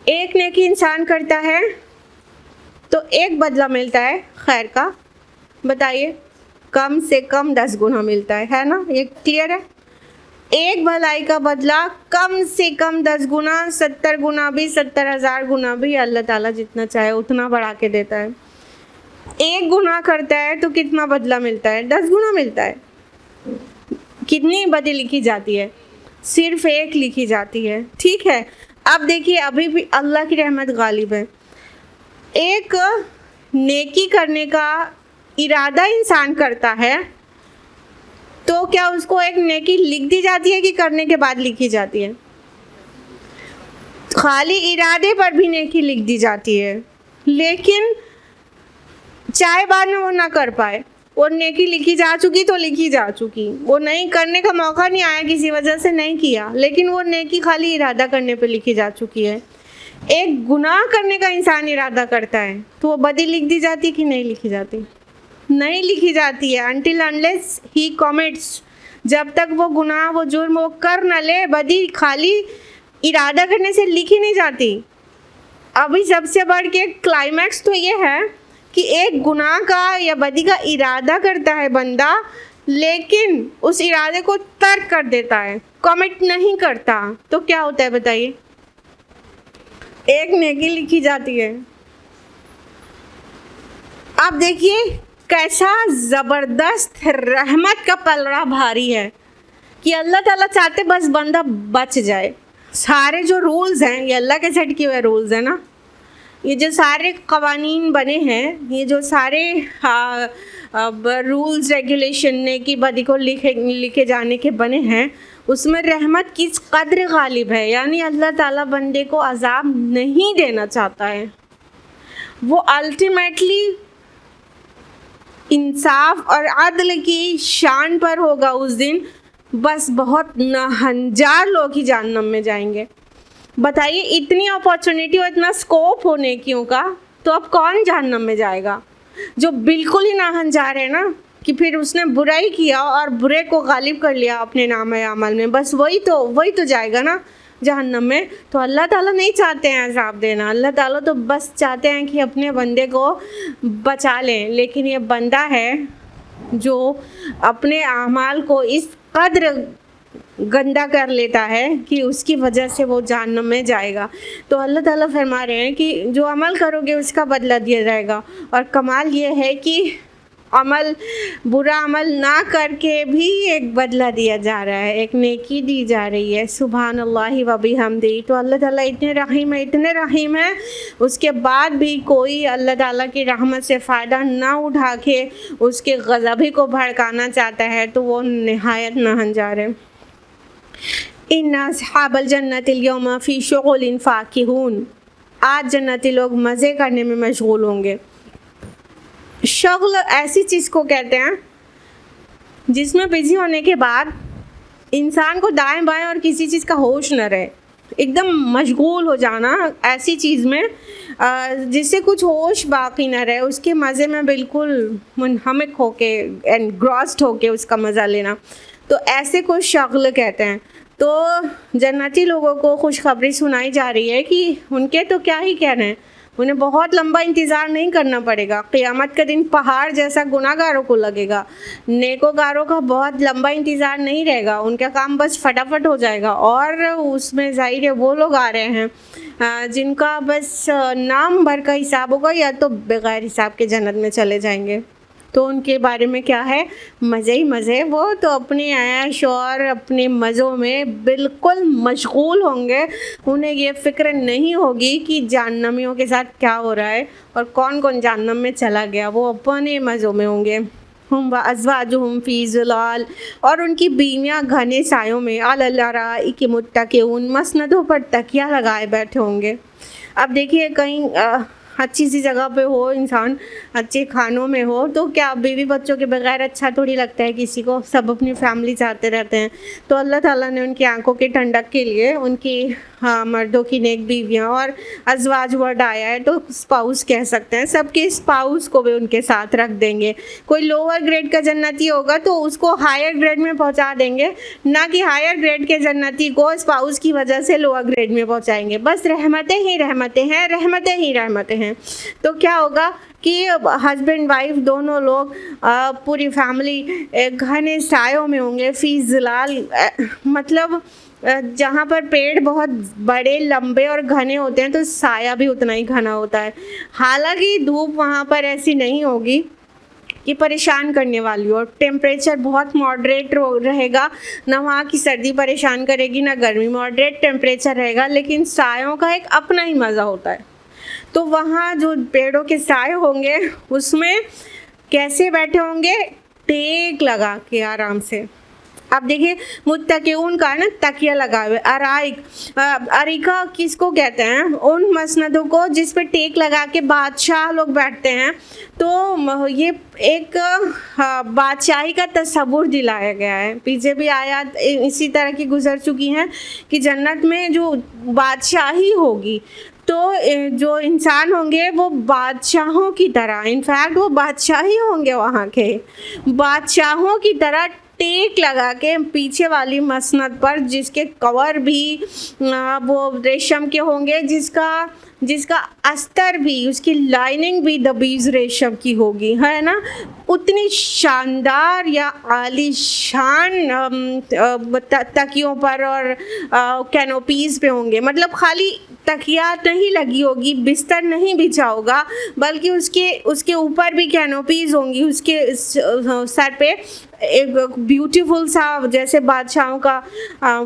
ایک نیکی انسان کرتا ہے تو ایک بدلہ ملتا ہے خیر کا. بتائیے، کم سے کم 10 گنا ملتا ہے نا؟ یہ کلیئر ہے. ایک بھلائی کا بدلہ کم سے کم 10 گنا، 70 گنا بھی، 70,000 گنا بھی اللہ تعالیٰ جتنا چاہے اتنا بڑھا کے دیتا ہے. ایک گناہ کرتا ہے تو کتنا بدلہ ملتا ہے؟ 10 گنا ملتا ہے. کتنی بدی لکھی جاتی ہے؟ صرف ایک لکھی جاتی ہے. ٹھیک ہے، اب دیکھیے، ابھی بھی اللہ کی رحمت غالب ہے. ایک نیکی کرنے کا ارادہ انسان کرتا ہے تو کیا اس کو ایک نیکی لکھ دی جاتی ہے کہ کرنے کے بعد لکھی جاتی ہے؟ خالی ارادے پر بھی نیکی لکھ دی جاتی ہے، لیکن چاہے بعد میں وہ نہ کر پائے، وہ نیکی لکھی جا چکی تو لکھی جا چکی. وہ نہیں کرنے کا موقع نہیں آیا، کسی وجہ سے نہیں کیا، لیکن وہ نیکی خالی ارادہ کرنے پہ لکھی جا چکی ہے. ایک گناہ کرنے کا انسان ارادہ کرتا ہے تو وہ بدی لکھ دی جاتی کہ نہیں لکھی جاتی؟ نہیں لکھی جاتی ہے. until unless he commits، جب تک وہ گناہ، وہ جرم وہ کر نہ لے، بدی خالی ارادہ کرنے سے لکھی نہیں جاتی. ابھی سب سے بڑھ کے کلائمیکس تو یہ ہے کہ ایک گناہ کا یا بدی کا ارادہ کرتا ہے بندہ، لیکن اس ارادے کو ترک کر دیتا ہے، کمٹ نہیں کرتا، تو کیا ہوتا ہے بتائیے؟ ایک نیکی لکھی جاتی ہے. اب دیکھیے کیسا زبردست رحمت کا پلڑا بھاری ہے کہ اللہ تعالیٰ چاہتے بس بندہ بچ جائے. سارے جو رولز ہیں یہ اللہ کے سیٹ کیے ہوئے رولز ہیں نا. یہ جو سارے قوانین بنے ہیں، یہ جو سارے رولز ریگولیشن نیکی بدی کو لکھے جانے کے بنے ہیں، اس میں رحمت کس قدر غالب ہے. یعنی اللہ تعالیٰ بندے کو عذاب نہیں دینا چاہتا ہے. وہ الٹیمیٹلی انصاف اور عدل کی شان پر ہوگا اس دن. بس بہت ناہنجار لوگ ہی جہنم میں جائیں گے. بتائیے، اتنی اپارچونیٹی اور اتنا اسکوپ ہو نیکیوں کا، تو اب کون جہنم میں جائے گا؟ جو بالکل ہی ناہنجار ہے نا، کہ پھر اس نے برائی کیا اور برے کو غالب کر لیا اپنے نام عمل میں، بس وہی تو جائے گا نا جہنم میں. تو اللہ تعالیٰ نہیں چاہتے ہیں عذاب دینا. اللہ تعالیٰ تو بس چاہتے ہیں کہ اپنے بندے کو بچا لیں. لیکن یہ بندہ ہے جو اپنے اعمال کو اس قدر گندا کر لیتا ہے کہ اس کی وجہ سے وہ جہنم میں جائے گا. تو اللہ تعالیٰ فرما رہے ہیں کہ جو عمل کرو گے اس کا بدلہ دیا جائے گا. اور کمال یہ ہے کہ برا عمل نہ کر کے بھی ایک بدلہ دیا جا رہا ہے، ایک نیکی دی جا رہی ہے. سبحان اللہ و بحمدہ. تو اللہ تعالیٰ اتنے رحیم ہے، اس کے بعد بھی کوئی اللہ تعالیٰ کی رحمت سے فائدہ نہ اٹھا کے اس کے غضب کو بھڑکانا چاہتا ہے تو وہ نہایت ناہنجار ہے. ان اصحاب الجنت اليوم فی شغل فاکہون. آج جنتی لوگ مزے کرنے میں مشغول ہوں گے. شغل ایسی چیز کو کہتے ہیں جس میں بزی ہونے کے بعد انسان کو دائیں بائیں اور کسی چیز کا ہوش نہ رہے. ایک دم مشغول ہو جانا ایسی چیز میں جس سے کچھ ہوش باقی نہ رہے، اس کے مزے میں بالکل منہمک ہو کے انگراسڈ ہو کے اس کا مزہ لینا. تو ایسے کو شغل کہتے ہیں. تو جنتی لوگوں کو خوشخبری سنائی جا رہی ہے کہ ان کے تو کیا ہی کہنا ہے، انہیں بہت لمبا انتظار نہیں کرنا پڑے گا. قیامت کا دن پہاڑ جیسا گناہ گاروں کو لگے گا. نیکوکاروں کا بہت لمبا انتظار نہیں رہے گا، ان کا کام بس فٹافٹ ہو جائے گا. اور اس میں ظاہر ہے وہ لوگ آ رہے ہیں جن کا بس نام بھر کا حساب ہوگا، یا تو بغیر حساب کے جنت میں چلے جائیں گے. تو ان کے بارے میں کیا ہے؟ مزے ہی مزے. وہ تو اپنے عیش اور اپنے مزوں میں بالکل مشغول ہوں گے. انہیں یہ فکر نہیں ہوگی کہ جہنمیوں کے ساتھ کیا ہو رہا ہے اور کون کون جہنم میں چلا گیا. وہ اپنے مزوں میں ہوں گے. ہم وازواجہم فی ظلال، اور ان کی بیویاں گھنے سایوں میں، علی الارائک متکئون، مسندوں پر تکیہ لگائے بیٹھے ہوں گے. اب دیکھیے کہیں اچھی سی جگہ پہ ہو انسان، اچھے کھانوں میں ہو، تو کیا بیوی بچوں کے بغیر اچھا تھوڑی لگتا ہے کسی کو؟ سب اپنی فیملی چاہتے رہتے ہیں. تو اللہ تعالیٰ نے ان کی آنکھوں کی ٹھنڈک کے لیے ان کی مردوں کی نیک بیویاں، اور ازواج ورڈ آیا ہے تو اسپاؤس کہہ سکتے ہیں، سب کے اسپاؤس کو بھی ان کے ساتھ رکھ دیں گے. کوئی لوور گریڈ کا جنتی ہوگا تو اس کو ہائر گریڈ میں پہنچا دیں گے، نہ کہ ہائر گریڈ کے جنتی کو اسپاؤس کی وجہ سے لوور گریڈ میں پہنچائیں گے. بس رحمتیں ہی رحمتیں ہیں، رحمتیں ہی رحمتیں ہیں. تو کیا ہوگا کہ ہسبینڈ وائف دونوں لوگ پوری فیملی گھنے سایوں میں ہوں گے. فی ظلال مطلب جہاں پر پیڑ بہت بڑے لمبے اور گھنے ہوتے ہیں تو سایہ بھی اتنا ہی گھنا ہوتا ہے. حالانکہ دھوپ وہاں پر ایسی نہیں ہوگی کہ پریشان کرنے والی ہو. ٹیمپریچر بہت ماڈریٹ رہے گا، نہ وہاں کی سردی پریشان کرے گی نہ گرمی. ماڈریٹ ٹیمپریچر رہے گا، لیکن سایوں کا ایک اپنا ہی مزہ ہوتا ہے. تو وہاں جو پیڑوں کے سائے ہوں گے اس میں کیسے بیٹھے ہوں گے؟ ٹیک لگا کے آرام سے. اب دیکھیے متکئون کا نا تکیہ لگا ہوئے. اریکہ کس کو کہتے ہیں؟ ان مسندوں کو جس پہ ٹیک لگا کے بادشاہ لوگ بیٹھتے ہیں. تو یہ ایک بادشاہی کا تصور دلایا گیا ہے. پیچھے بھی آیات اسی طرح کی گزر چکی ہیں کہ جنت میں جو بادشاہی ہوگی تو جو انسان ہوں گے وہ بادشاہوں کی طرح، انفیکٹ وہ بادشاہ ہی ہوں گے، وہاں کے بادشاہوں کی طرح ٹیک لگا کے پیچھے والی مسند پر، جس کے کور بھی وہ ریشم کے ہوں گے، جس کا استر بھی، اس کی لائننگ بھی دبیز ریشم کی ہوگی، ہے نا. اتنی شاندار یا عالی شان تکیوں پر اور کینوپیز پہ ہوں گے. مطلب خالی تکیہ نہیں لگی ہوگی، بستر نہیں بچھا ہوگا، بلکہ اس کے اوپر بھی کینوپیز ہوں گی. اس کے سر پہ ایک بیوٹیفل سا جیسے بادشاہوں کا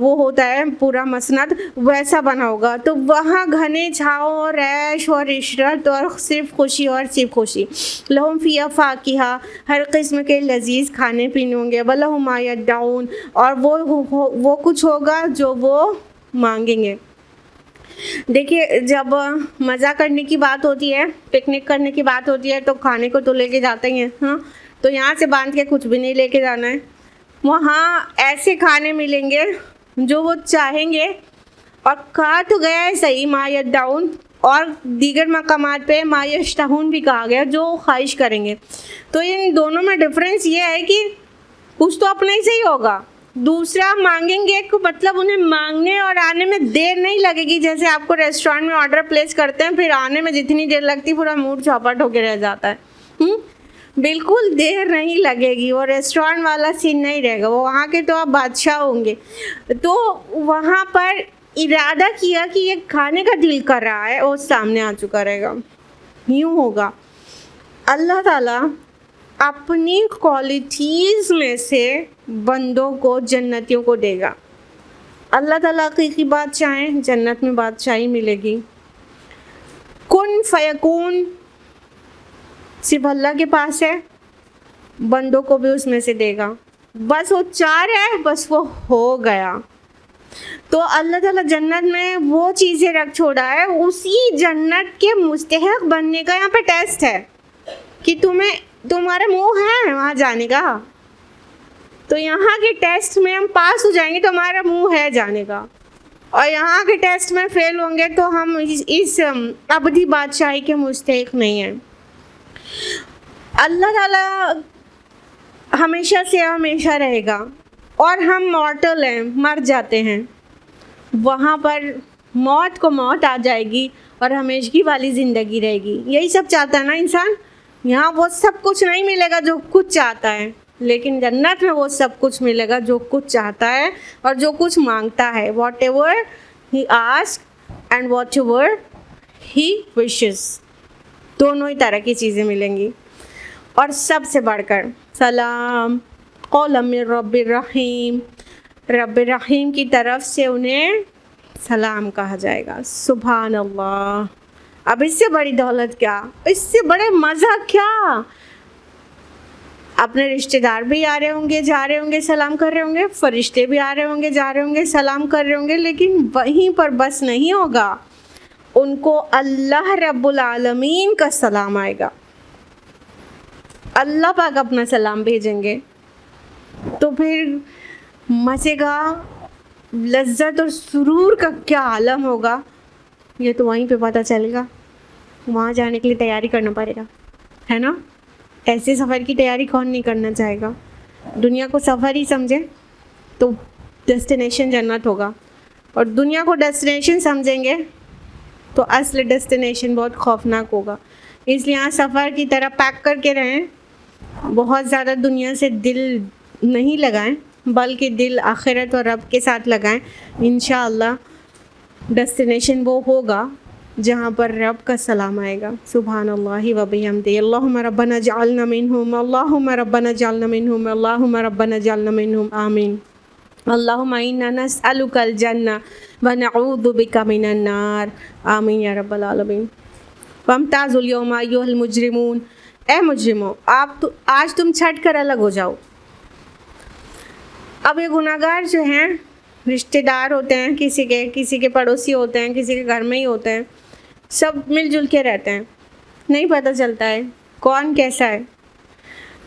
وہ ہوتا ہے پورا مسند، ویسا بنا ہوگا. تو وہاں گھنے چھاؤں اور عیش اور عشرت اور صرف خوشی اور صرف خوشی. لہم فیہا فاکہہ، ہر قسم کے لذیذ کھانے پینے ہوں گے. وَلَهُم مَا يَدَّعُونَ، اور وہ کچھ ہوگا جو وہ مانگیں گے. دیکھیے جب مزہ کرنے کی بات ہوتی ہے، پکنک کرنے کی بات ہوتی ہے تو کھانے کو تو لے کے جاتے ہیں ہاں. تو یہاں سے باندھ کے کچھ بھی نہیں لے کے جانا ہے. وہاں ایسے کھانے ملیں گے جو وہ چاہیں گے. اور کہا تو گیا ہے صحیح ما یدعون، اور دیگر مقامات پہ ما یشتہون بھی کہا گیا، جو خواہش کریں گے. تو ان دونوں میں ڈفرینس یہ ہے کہ کچھ تو اپنا ہی صحیح ہوگا، دوسرا مانگیں گے مطلب انہیں مانگنے اور آنے میں دیر نہیں لگے گی. جیسے آپ کو ریسٹورینٹ میں آرڈر پلیس کرتے ہیں، پھر آنے میں جتنی دیر لگتی پورا موڈ چوپٹ ہو کے رہ جاتا ہے. بالکل دیر نہیں لگے گی، وہ ریسٹورینٹ والا سین نہیں رہے گا. وہ وہاں کے تو آپ بادشاہ ہوں گے. تو وہاں پر ارادہ کیا کہ یہ کھانے کا دل کر رہا ہے، وہ سامنے آ چکا رہے گا. یوں ہوگا. اللہ تعالیٰ اپنی کوالٹیز میں سے بندوں کو، جنتیوں کو دے گا. اللہ تعالیٰ حقیقی بادشاہ ہیں، جنت میں بادشاہی ملے گی. کن فیکون صرف اللہ کے پاس ہے، بندوں کو بھی اس میں سے دے گا. بس وہ چاہ رہا ہے، بس وہ ہو گیا. تو اللہ تعالیٰ جنت میں وہ چیزیں رکھ چھوڑا ہے، اسی جنت کے مستحق بننے کا یہاں پہ ٹیسٹ ہے کہ تمہارا منہ ہے وہاں جانے کا. تو یہاں کے ٹیسٹ میں ہم پاس ہو جائیں گے تو ہمارا منہ ہے جانے کا، اور یہاں کے ٹیسٹ میں فیل ہوں گے تو ہم اس ابدی بادشاہی کے مستحق نہیں ہیں. اللہ تعالیٰ ہمیشہ سے ہمیشہ رہے گا، اور ہم مارٹل ہیں، مر جاتے ہیں. وہاں پر موت کو موت آ جائے گی اور ہمیشگی والی زندگی رہے گی. یہی سب چاہتا ہے نا انسان. یہاں وہ سب کچھ نہیں ملے گا جو کچھ چاہتا ہے، لیکن جنت میں وہ سب کچھ ملے گا جو کچھ چاہتا ہے اور جو کچھ مانگتا ہے. What ever he ask and what ever he wishes, دونوں ہی طرح کی چیزیں ملیں گی. اور سب سے بڑھ کر سلام قولا من رب الرحیم، رب الرحیم کی طرف سے انہیں سلام کہا جائے گا۔ سبحان اللہ، اب اس سے بڑی دولت کیا، اس سے بڑے مزہ کیا؟ اپنے رشتہ دار بھی آ رہے ہوں گے، جا رہے ہوں گے، سلام کر رہے ہوں گے، فرشتے بھی آ رہے ہوں گے، جا رہے ہوں گے، سلام کر رہے ہوں گے، لیکن وہیں پر بس نہیں ہوگا، ان کو اللہ رب العالمین کا سلام آئے گا، اللہ پاک اپنا سلام بھیجیں گے۔ تو پھر مزے کا، لذت اور سرور کا کیا عالم ہوگا، یہ تو وہیں پہ پتہ چلے گا۔ وہاں جانے کے لیے تیاری کرنا پڑے گا، ہے نا؟ ایسے سفر کی تیاری کون نہیں کرنا چاہے گا؟ دنیا کو سفر ہی سمجھے تو ڈیسٹینیشن جنت ہوگا، اور دنیا کو ڈیسٹینیشن سمجھیں گے تو اصل ڈیسٹینیشن بہت خوفناک ہوگا۔ اس لیے سفر کی طرح پیک کر کے رہیں، بہت زیادہ دنیا سے دل نہیں لگائیں، بلکہ دل آخرت اور رب کے ساتھ لگائیں۔ انشاءاللہ ڈیسٹینیشن وہ ہوگا جہاں پر رب کا سلام آئے گا۔ سبحان اللہ و بحمدہ، اللہم ربنا اجعلنا منہم، اللہم ربنا اجعلنا منہم، اللہم ربنا اجعلنا منہم، آمین۔ اللہم انا نسألک الجنہ ونعوذ بک من النار، آمین یا رب العالمین۔ وامتازوا اليوم ایھا المجرمون، اے مجرموں آج تم چھٹ کر الگ ہو جاؤ۔ اب یہ گناہ گار جو ہیں، رشتہ دار ہوتے ہیں کسی کے پڑوسی ہوتے ہیں، کسی کے گھر میں ہی ہوتے ہیں، سب مل جل کے رہتے ہیں، نہیں پتہ چلتا ہے کون کیسا ہے،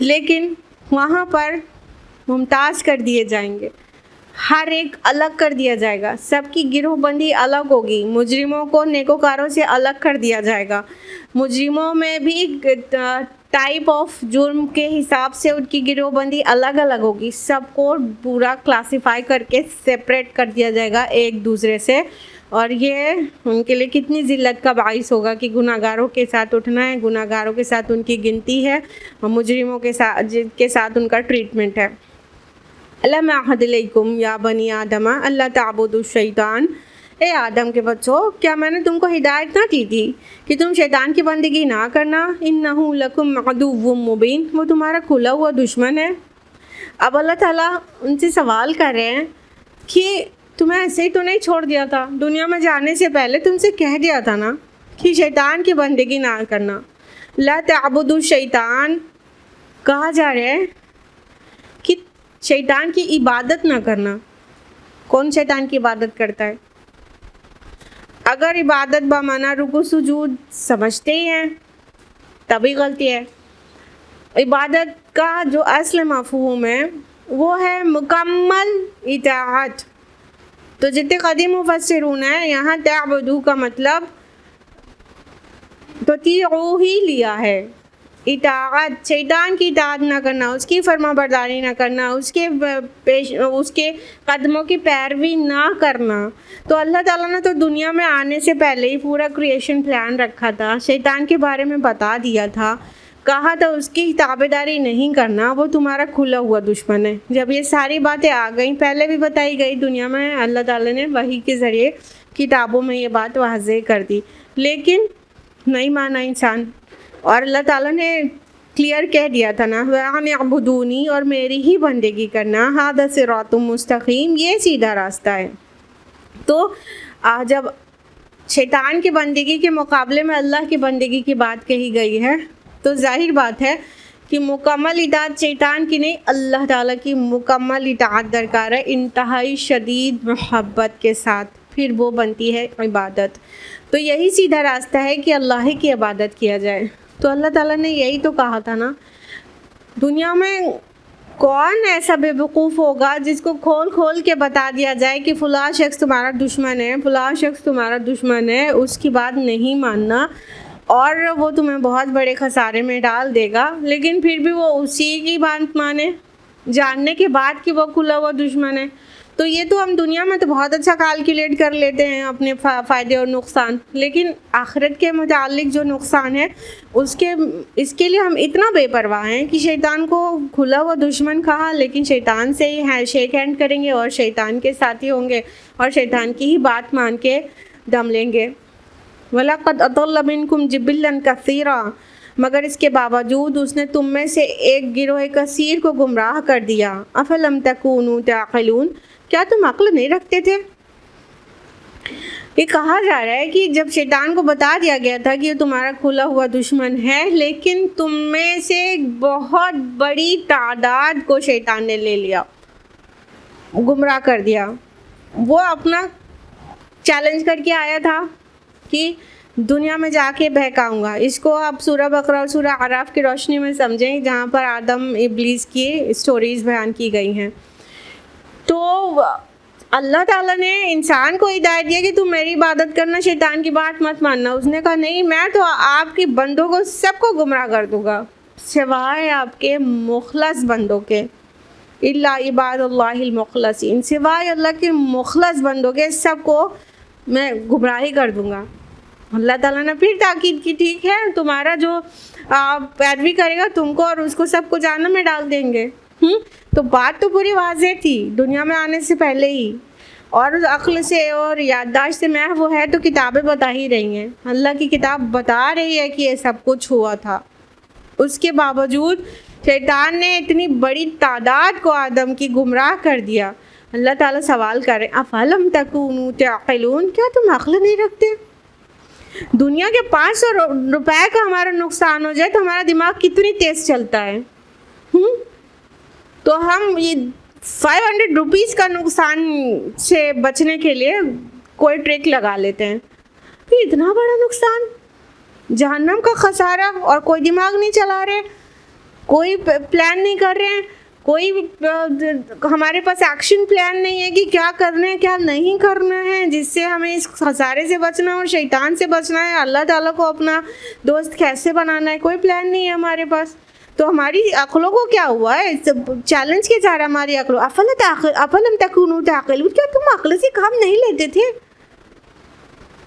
لیکن وہاں پر ممتاز کر دیے جائیں گے، ہر ایک الگ کر دیا جائے گا، سب کی گروہ بندی الگ ہوگی، مجرموں کو نیکوکاروں سے الگ کر دیا جائے گا۔ مجرموں میں بھی ٹائپ آف جرم کے حساب سے ان کی گروہ بندی الگ الگ ہوگی، سب کو پورا کلاسیفائی کر کے سپریٹ کر دیا جائے گا ایک دوسرے سے، اور یہ ان کے لیے کتنی ذلت کا باعث ہوگا کہ گناہ گاروں کے ساتھ اٹھنا ہے، گناہ گاروں کے ساتھ ان کی گنتی ہے، اور مجرموں کے ساتھ ان کا ٹریٹمنٹ ہے۔ الم اعہد الیکم یا بنی آدم اللہ تعبدوا الشیطان، اے آدم کے بچوں، کیا میں نے تم کو ہدایت نہ دی تھی کہ تم شیطان کی بندگی نہ کرنا؟ انہ لکم عدو مبین، وہ تمہارا کھلا ہوا دشمن ہے۔ اب اللہ تعالیٰ ان سے سوال کر رہے ہیں کہ تمہیں ایسے ہی تو نہیں چھوڑ دیا تھا، دنیا میں جانے سے پہلے تم سے کہہ دیا تھا نا کہ شیطان کی بندگی نہ کرنا، لا تعبدوا الشیطان، کہا جا رہا ہے کہ شیطان کی عبادت نہ کرنا۔ کون شیطان کی عبادت کرتا ہے؟ اگر عبادت بمعنی رکوع سجود سمجھتے ہی ہیں تبھی غلطی ہے۔ عبادت کا جو اصل مفہوم ہے وہ ہے مکمل اطاعت۔ تو جتنے قدیم مفسرون ہیں، یہاں تعبدو کا مطلب تطیعو ہی لیا ہے، اطاعت، شیطان کی اطاعت نہ کرنا، اس کی فرما برداری نہ کرنا، اس کے قدموں کی پیروی نہ کرنا۔ تو اللہ تعالیٰ نے تو دنیا میں آنے سے پہلے ہی پورا کریشن پلان رکھا تھا، شیطان کے بارے میں بتا دیا تھا، کہا تھا اس کی تابعداری نہیں کرنا، وہ تمہارا کھلا ہوا دشمن ہے۔ جب یہ ساری باتیں آ گئیں، پہلے بھی بتائی گئی دنیا میں، اللہ تعالیٰ نے وحی کے ذریعے کتابوں میں یہ بات واضح کر دی، لیکن نہیں مانا انسان، اور اللہ تعالیٰ نے کلیئر کہہ دیا تھا نا، وَأَنِ اعْبُدُونِی، اور میری ہی بندگی کرنا، ھذا صراط مستقیم، یہ سیدھا راستہ ہے۔ تو جب شیطان کی بندگی کے مقابلے میں اللہ کی بندگی کی بات کہی گئی ہے تو ظاہر بات ہے کہ مکمل اطاعت شیطان کی نہیں، اللہ تعالیٰ کی مکمل اطاعت درکار ہے، انتہائی شدید محبت کے ساتھ، پھر وہ بنتی ہے عبادت۔ تو یہی سیدھا راستہ ہے کہ اللہ ہی کی عبادت کیا جائے۔ تو اللہ تعالیٰ نے یہی تو کہا تھا نا، دنیا میں کون ایسا بے وقوف ہوگا جس کو کھول کھول کے بتا دیا جائے کہ فلاں شخص تمہارا دشمن ہے، فلاں شخص تمہارا دشمن ہے، اس کی بات نہیں ماننا اور وہ تمہیں بہت بڑے خسارے میں ڈال دے گا، لیکن پھر بھی وہ اسی کی بات مانے، جاننے کے بعد کہ وہ کھلا ہوا دشمن ہے۔ تو یہ تو ہم دنیا میں تو بہت اچھا کیلکولیٹ کر لیتے ہیں اپنے فائدے اور نقصان، لیکن آخرت کے متعلق جو نقصان ہے اس کے لیے ہم اتنا بے پرواہ ہیں کہ شیطان کو کھلا ہوا دشمن کہا، لیکن شیطان سے ہی شیک ہینڈ کریں گے اور شیطان کے ساتھی ہوں گے اور شیطان کی ہی بات مان کے دم لیں گے۔ وَلَقَدْ أَضَلَّ مِنْكُمْ جِبِلًّا كَثِيرًا، مگر اس کے باوجود اس نے تم میں سے ایک گروہ کثیر کو گمراہ کر دیا۔ افلم تکونوا تعقلون، کیا تم عقل نہیں رکھتے تھے؟ یہ کہا جا رہا ہے کہ جب شیطان کو بتا دیا گیا تھا کہ یہ تمہارا کھلا ہوا دشمن ہے، لیکن تم میں سے ایک بہت بڑی تعداد کو شیطان نے لے لیا، گمراہ کر دیا۔ وہ اپنا چیلنج کر کے آیا تھا کہ دنیا میں جا کے بہکاؤں گا۔ اس کو آپ سورہ بقرہ اور سورہ اعراف کی روشنی میں سمجھیں، جہاں پر آدم ابلیس کی سٹوریز بیان کی گئی ہیں۔ تو اللہ تعالیٰ نے انسان کو ہدایت دیا کہ تم میری عبادت کرنا، شیطان کی بات مت ماننا۔ اس نے کہا نہیں، میں تو آپ کے بندوں کو سب کو گمراہ کر دوں گا سوائے آپ کے مخلص بندوں کے، الا عباد اللہ المخلصین، سوائے اللہ کے مخلص بندوں کے سب کو میں گمراہی کر دوں گا۔ اللہ تعالیٰ نے پھر تاکید کی، ٹھیک ہے تمہارا جو پیروی کرے گا تم کو اور اس کو سب کو جہنم میں ڈال دیں گے۔ تو بات تو پوری واضح تھی دنیا میں آنے سے پہلے ہی، اور عقل سے اور یادداشت سے محو ہے تو کتابیں بتا ہی رہی ہیں، اللہ کی کتاب بتا رہی ہے کہ یہ سب کچھ ہوا تھا۔ اس کے باوجود شیطان نے اتنی بڑی تعداد کو آدم کی گمراہ کر دیا۔ اللہ تعالیٰ سوال کر رہے ہیں افلم تکونوا تعقلون، کیا تم عقل نہیں رکھتے؟ دنیا کے 500 روپے کا ہمارا نقصان ہو جائے تو ہمارا دماغ کتنی تیز چلتا ہے، تو ہم یہ 500 روپیز کا نقصان سے بچنے کے لیے کوئی ٹرک لگا لیتے ہیں۔ پھر اتنا بڑا نقصان، جہنم کا خسارہ، اور کوئی دماغ نہیں چلا رہے، کوئی پلان نہیں کر رہے ہیں، کوئی ہمارے پاس ایکشن پلان نہیں ہے کہ کیا کرنا ہے کیا نہیں کرنا ہے جس سے ہمیں اس خسارے سے بچنا اور شیطان سے بچنا ہے، اللہ تعالیٰ کو اپنا دوست کیسے بنانا ہے، کوئی پلان نہیں ہے ہمارے پاس۔ تو ہماری عقلوں کو کیا ہوا ہے؟ چیلنج کیا جا رہا ہے ہماری عقلوں، افلم تکونوا تعقلون، کیا تم عقل سے کام نہیں لیتے تھے؟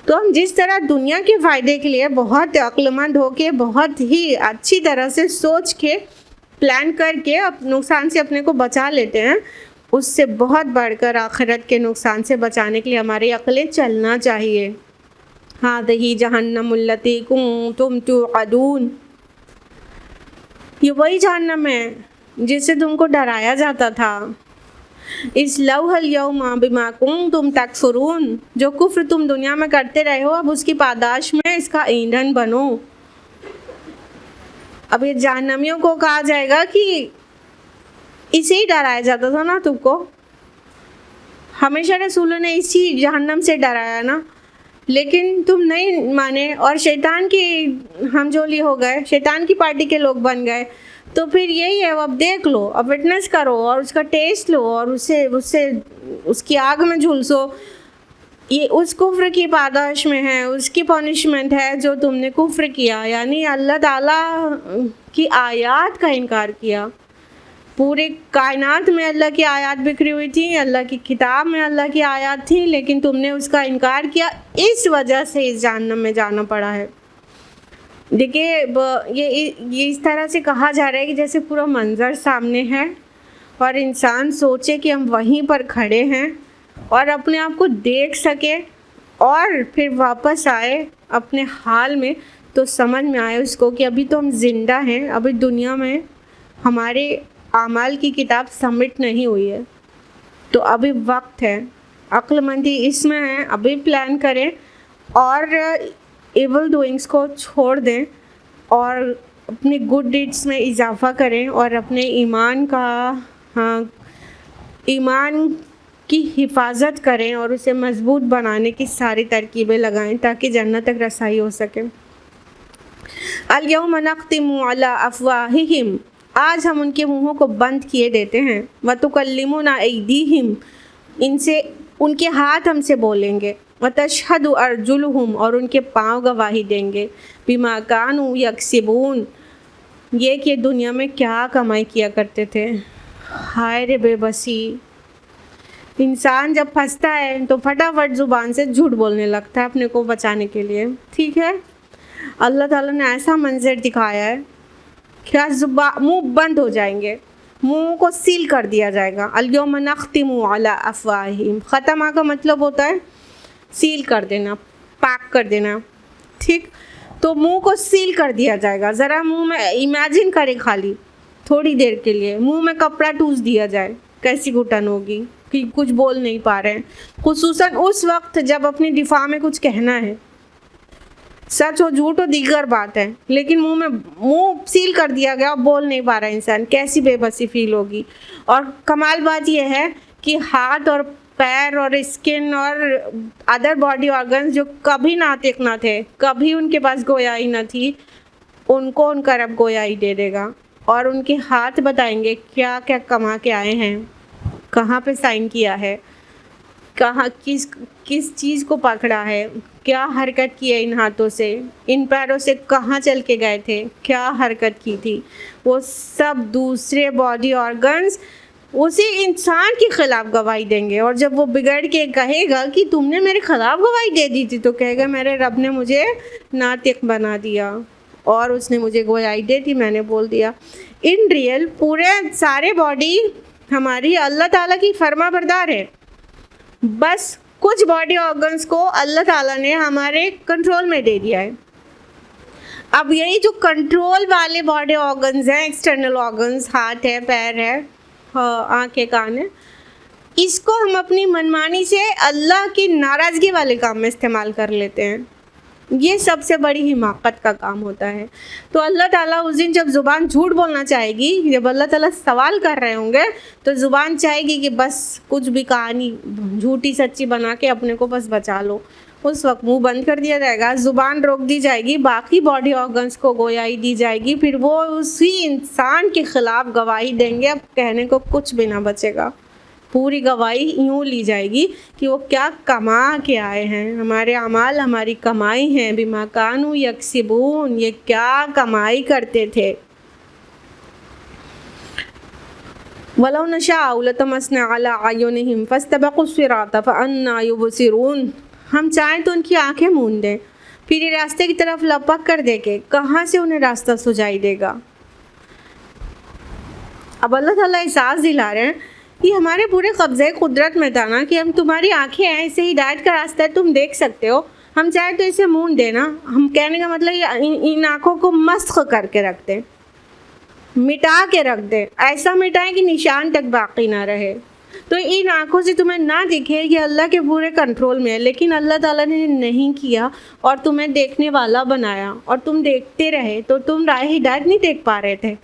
تو ہم جس طرح دنیا کے فائدے کے لیے بہت عقل مند ہو کے، بہت ہی اچھی طرح سے سوچ کے، پلان کر کے نقصان سے اپنے کو بچا لیتے ہیں، اس سے بہت بڑھ کر آخرت کے نقصان سے بچانے کے لیے ہماری عقلیں چلنا چاہیے۔ ہذہ جہنم التی کنتم توعدون، یہ وہی جہنم ہے جس سے تم کو ڈرایا جاتا تھا۔ اصلوها اليوم بما کنتم تکفرون، جو کفر تم دنیا میں کرتے رہے ہو اب اس کی پاداش میں اس کا ایندھن بنو۔ اب یہ جہنمیوں کو کہا جائے گا کہ اسے ہی ڈرایا جاتا تھا نا تم کو، ہمیشہ رسولوں نے اسی جہنم سے ڈرایا نا، لیکن تم نہیں مانے اور شیطان کی ہم جولی ہو گئے، شیطان کی پارٹی کے لوگ بن گئے۔ تو پھر یہی ہے، اب دیکھ لو، اب وٹنس کرو اور اس کا ٹیسٹ لو اور اس کی آگ میں جھلسو۔ یہ اس کفر کی پاداش میں ہے، اس کی پنشمنٹ ہے جو تم نے کفر کیا، یعنی اللہ تعالیٰ کی آیات کا انکار کیا۔ پورے کائنات میں اللہ کی آیات بکھری ہوئی تھی، اللہ کی کتاب میں اللہ کی آیات تھی، لیکن تم نے اس کا انکار کیا، اس وجہ سے اس جہنم میں جانا پڑا ہے۔ دیکھیے یہ اس طرح سے کہا جا رہا ہے کہ جیسے پورا منظر سامنے ہے اور انسان سوچے کہ ہم وہیں پر کھڑے ہیں اور اپنے آپ کو دیکھ سکے اور پھر واپس آئے اپنے حال میں، تو سمجھ میں آئے اس کو کہ ابھی تو ہم زندہ ہیں، ابھی دنیا میں ہمارے اعمال کی کتاب سبمٹ نہیں ہوئی ہے، تو ابھی وقت ہے، عقل مندی اس میں ہے، ابھی پلان کریں اور ایول ڈوئنگس کو چھوڑ دیں اور اپنی گڈ ڈیڈس میں اضافہ کریں اور اپنے ایمان کی حفاظت کریں اور اسے مضبوط بنانے کی ساری ترکیبیں لگائیں تاکہ جنت تک رسائی ہو سکے۔ الیوم نختم علی افواہہم، آج ہم ان کے منہوں کو بند کیے دیتے ہیں، وتکلمنا ایدیہم، ان کے ہاتھ ہم سے بولیں گے، وتشہد ارجلہم، اور ان کے پاؤں گواہی دیں گے، بما کانوا یکسبون، یہ کہ دنیا میں کیا کمائی کیا کرتے تھے۔ ہائے رے بے بسی، انسان جب پھنستا ہے تو فٹافٹ زبان سے جھوٹ بولنے لگتا ہے اپنے کو بچانے کے لیے، ٹھیک ہے۔ اللہ تعالیٰ نے ایسا منظر دکھایا ہے کیا منہ بند ہو جائیں گے، منہ کو سیل کر دیا جائے گا۔ الیوم نختم علی افواہہم، ختمہ کا مطلب ہوتا ہے سیل کر دینا، پیک کر دینا، ٹھیک۔ تو منہ کو سیل کر دیا جائے گا. ذرا منہ میں امیجن کرے خالی تھوڑی دیر کے لیے منہ میں کپڑا ٹوس دیا جائے, کیسی گھٹن ہوگی کہ کچھ بول نہیں پا رہے ہیں, خصوصاً اس وقت جب اپنی دفاع میں کچھ کہنا ہے. سچ ہو جھوٹ ہو دیگر بات ہے, لیکن منہ سیل کر دیا گیا, بول نہیں پا رہا انسان, کیسی بے بسی فیل ہوگی. اور کمال بات یہ ہے کہ ہاتھ اور پیر اور اسکن اور ادر باڈی آرگنز جو کبھی ناطق نہ تھے, کبھی ان کے پاس گویائی نہ تھی, ان کو ان کا رب گویائی دے دے گا. اور ان کے ہاتھ بتائیں گے کیا کیا کما کے آئے ہیں, کہاں پہ سائن کیا ہے, کہاں کس چیز کو پکڑا ہے, کیا حرکت کی ہے ان ہاتھوں سے, ان پیروں سے کہاں چل کے گئے تھے, کیا حرکت کی تھی. وہ سب دوسرے باڈی آرگنز اسی انسان کے خلاف گواہی دیں گے. اور جب وہ بگڑ کے کہے گا کہ تم نے میرے خلاف گواہی دے دی تھی, تو کہے گا میرے رب نے مجھے ناطق بنا دیا اور اس نے مجھے گواہی دے دی, میں نے بول دیا. ان ریئل پورے سارے باڈی ہماری اللہ تعالیٰ کی فرما بردار ہے. بس کچھ باڈی آرگنز کو اللہ تعالیٰ نے ہمارے کنٹرول میں دے دیا ہے. اب یہی جو کنٹرول والے باڈی آرگنز ہیں, ایکسٹرنل آرگنز, ہاتھ ہے, پیر ہے, آنکھیں, کان ہے, اس کو ہم اپنی منمانی سے اللہ کی ناراضگی والے کام میں استعمال کر لیتے ہیں. یہ سب سے بڑی حماقت کا کام ہوتا ہے. تو اللہ تعالیٰ اس دن جب زبان جھوٹ بولنا چاہے گی, جب اللہ تعالیٰ سوال کر رہے ہوں گے, تو زبان چاہے گی کہ بس کچھ بھی کہانی جھوٹی سچی بنا کے اپنے کو بس بچا لو. اس وقت منہ بند کر دیا جائے گا, زبان روک دی جائے گی, باقی باڈی آرگنز کو گویائی دی جائے گی, پھر وہ اسی انسان کے خلاف گواہی دیں گے. اب کہنے کو کچھ بھی نہ بچے گا, پوری گواہی یوں لی جائے گی کہ وہ کیا کما کے آئے ہیں. ہمارے اعمال ہماری کمائی ہیں, بما کانوا یکسبون, یہ کیا کمائی کرتے تھے. وَلَوْ نَشَاءُ لَطَمَسْنَا عَلَىٰ أَعْيُنِهِمْ فَاسْتَبَقُوا الصِّرَاطَ فَأَنَّىٰ يُبْصِرُونَ. ہم چاہیں تو ان کی آنکھیں موند دیں, پھر یہ راستے کی طرف لپک کر دیکھیں, کہاں سے انہیں راستہ سجائی دے گا. اب اللہ تعالیٰ احساس دلا رہے ہیں یہ ہمارے پورے قبضے قدرت میں تھا نا, کہ ہم تمہاری آنکھیں ہیں, اسے ہدایت کا راستہ ہے, تم دیکھ سکتے ہو, ہم چاہے تو اسے مون دینا. ہم کہنے کا مطلب ان آنکھوں کو مسخ کر کے رکھ دیں, مٹا کے رکھ دیں, ایسا مٹائیں کہ نشان تک باقی نہ رہے. تو ان آنکھوں سے تمہیں نہ دکھے, یہ اللہ کے پورے کنٹرول میں ہے. لیکن اللہ تعالیٰ نے نہیں کیا اور تمہیں دیکھنے والا بنایا, اور تم دیکھتے رہے, تو تم راہ ہدایت نہیں دیکھ پا رہے تھے.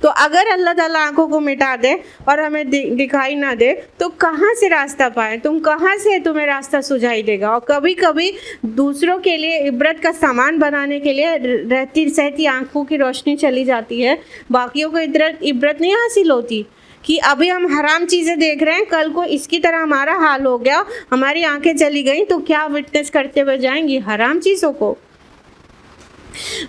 تو اگر اللہ تعالیٰ آنکھوں کو مٹا دے اور ہمیں دکھائی نہ دے, تو کہاں سے راستہ پائے, تم کہاں سے تمہیں راستہ سجائی دے گا. اور کبھی کبھی دوسروں کے لیے عبرت کا سامان بنانے کے لیے رہتی سہتی آنکھوں کی روشنی چلی جاتی ہے, باقیوں کو عبرت نہیں حاصل ہوتی کہ ابھی ہم حرام چیزیں دیکھ رہے ہیں, کل کو اس کی طرح ہمارا حال ہو گیا, ہماری آنکھیں چلی گئیں, تو کیا وٹنس کرتے ہوئے جائیں گی حرام چیزوں کو.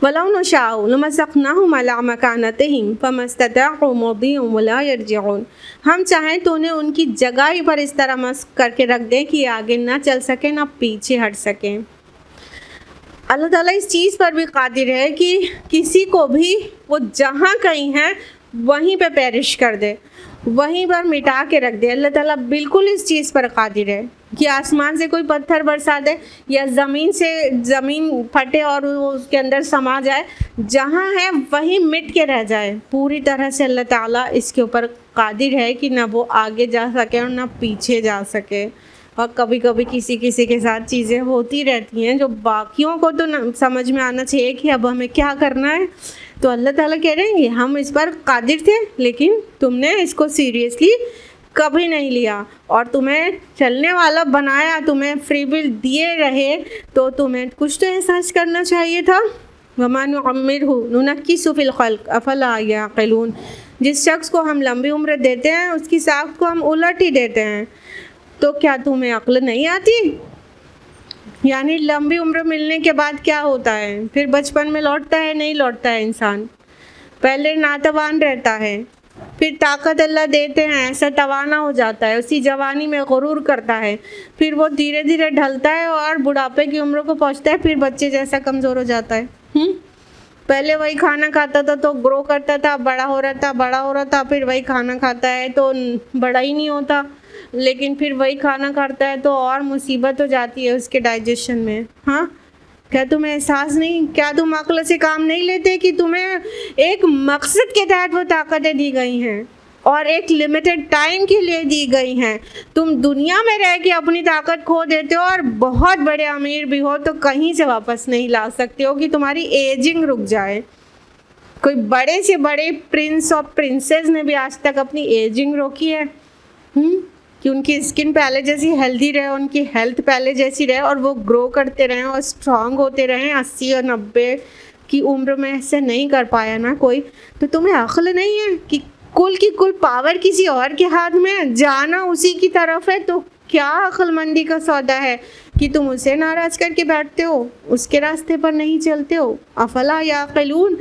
وَلَوْ نَشَاءُ لَمَسَخْنَاهُمْ عَلَىٰ مَكَانَتِهِمْ فَمَا اسْتَطَاعُوا مُضِيًّا وَلَا يَرْجِعُونَ. ہم چاہیں تو انہیں ان کی جگہ ہی پر اس طرح مسخ کر کے رکھ دیں کہ آگے نہ چل سکیں, نہ پیچھے ہٹ سکیں. اللہ تعالیٰ اس چیز پر بھی قادر ہے کہ کسی کو بھی وہ جہاں کہیں ہے وہیں پہ پیرش کر دے, وہیں پر مٹا کے رکھ دے. اللہ تعالیٰ بالکل اس چیز پر قادر ہے کہ آسمان سے کوئی پتھر برسا دے, یا زمین پھٹے اور اس کے اندر سما جائے, جہاں ہے وہیں مٹ کے رہ جائے. پوری طرح سے اللہ تعالیٰ اس کے اوپر قادر ہے کہ نہ وہ آگے جا سکے اور نہ پیچھے جا سکے. اور کبھی کبھی کسی کے ساتھ چیزیں ہوتی رہتی ہیں جو باقیوں کو تو سمجھ میں آنا چاہیے کہ اب ہمیں کیا کرنا ہے. تو اللہ تعالیٰ کہہ رہے ہیں ہم اس پر قادر تھے, لیکن تم نے اس کو سیریسلی کبھی نہیں لیا, اور تمہیں چلنے والا بنایا, تمہیں فری ول دیے رہے, تو تمہیں کچھ تو احساس کرنا چاہیے تھا. وَمَا نُعَمِّرْهُ نُنَكِّسُ فِي الْخَلْقِ أَفَلَا يَعْقِلُونَ. جس شخص کو ہم لمبی عمر دیتے ہیں, اس کی ساخت کو ہم الٹ ہی دیتے ہیں, تو کیا تمہیں عقل نہیں آتی. یعنی لمبی عمر ملنے کے بعد کیا ہوتا ہے, پھر بچپن میں لوٹتا ہے, نہیں لوٹتا ہے انسان. پہلے ناتوان رہتا ہے, پھر طاقت اللہ دیتے ہیں, ایسا توانا ہو جاتا ہے, اسی جوانی میں غرور کرتا ہے, پھر وہ دھیرے دھیرے ڈھلتا ہے اور بڑھاپے کی عمر کو پہنچتا ہے, پھر بچے جیسا کمزور ہو جاتا ہے. پہلے وہی کھانا کھاتا تھا تو گرو کرتا تھا, بڑا ہو رہا تھا, پھر وہی کھانا کھاتا ہے تو بڑا ہی نہیں ہوتا, لیکن پھر وہی کھانا کھاتا ہے تو اور مصیبت ہو جاتی ہے اس کے ڈائجیشن میں. ہاں, کیا تمہیں احساس نہیں؟ کیا تم عقل سے کام نہیں لیتے کہ تمہیں ایک مقصد کے تحت وہ طاقتیں دی گئی ہیں اور ایک لمیٹڈ ٹائم کے لیے دی گئی ہیں؟ تم دنیا میں رہ کے اپنی طاقت کھو دیتے ہو، اور بہت بڑے امیر بھی ہو تو کہیں سے واپس نہیں لا سکتے ہو کہ تمہاری ایجنگ رک جائے۔ کوئی بڑے سے بڑے پرنس اور پرنسز نے بھی آج تک اپنی ایجنگ روکی ہے کہ ان کی اسکن پہلے جیسی ہیلدی رہے، ان کی ہیلتھ پہلے جیسی رہے، اور وہ گرو کرتے رہیں اور اسٹرانگ ہوتے رہیں 80 اور 90 کی عمر میں۔ ایسے نہیں کر پایا نا کوئی، تو تمہیں عقل نہیں ہے کہ کل کی کل پاور کسی اور کے ہاتھ میں، جانا اسی کی طرف ہے، تو کیا عقل مندی کا سودا ہے کہ تم اسے ناراض کر کے بیٹھتے ہو، اس کے راستے پر نہیں چلتے ہو؟ افلا یعقلون،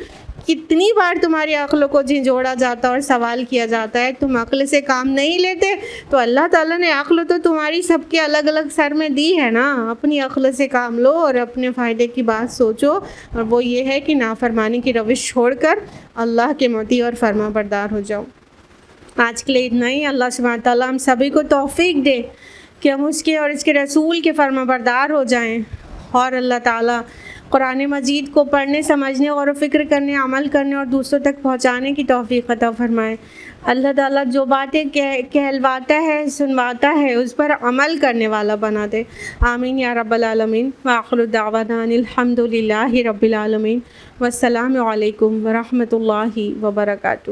کتنی بار تمہاری عقل کو جھنجھوڑا جاتا اور سوال کیا جاتا ہے، تم عقل سے کام نہیں لیتے؟ تو اللہ تعالیٰ نے عقل تو تمہاری سب کے الگ الگ سر میں دی ہے نا، اپنی عقل سے کام لو اور اپنے فائدے کی بات سوچو، اور وہ یہ ہے کہ نافرمانی کی روش چھوڑ کر اللہ کے مطیع اور فرما بردار ہو جاؤ۔ آج کے لیے اتنا ہی۔ اللہ سبحانہ تعالیٰ ہم سبھی کو توفیق دے کہ ہم اس کے اور اس کے رسول کے فرما بردار ہو جائیں، اور اللہ تعالیٰ قرآن مجید کو پڑھنے، سمجھنے، غور و فکر کرنے، عمل کرنے اور دوسروں تک پہنچانے کی توفیق عطا فرمائے۔ اللہ تعالیٰ جو باتیں کہلواتا ہے، سنواتا ہے، اس پر عمل کرنے والا بنا دے۔ آمین یا رب العالمین۔ وآخر دعوانا الحمد للہ رب العالمین، والسلام علیکم ورحمۃ اللہ وبرکاتہ۔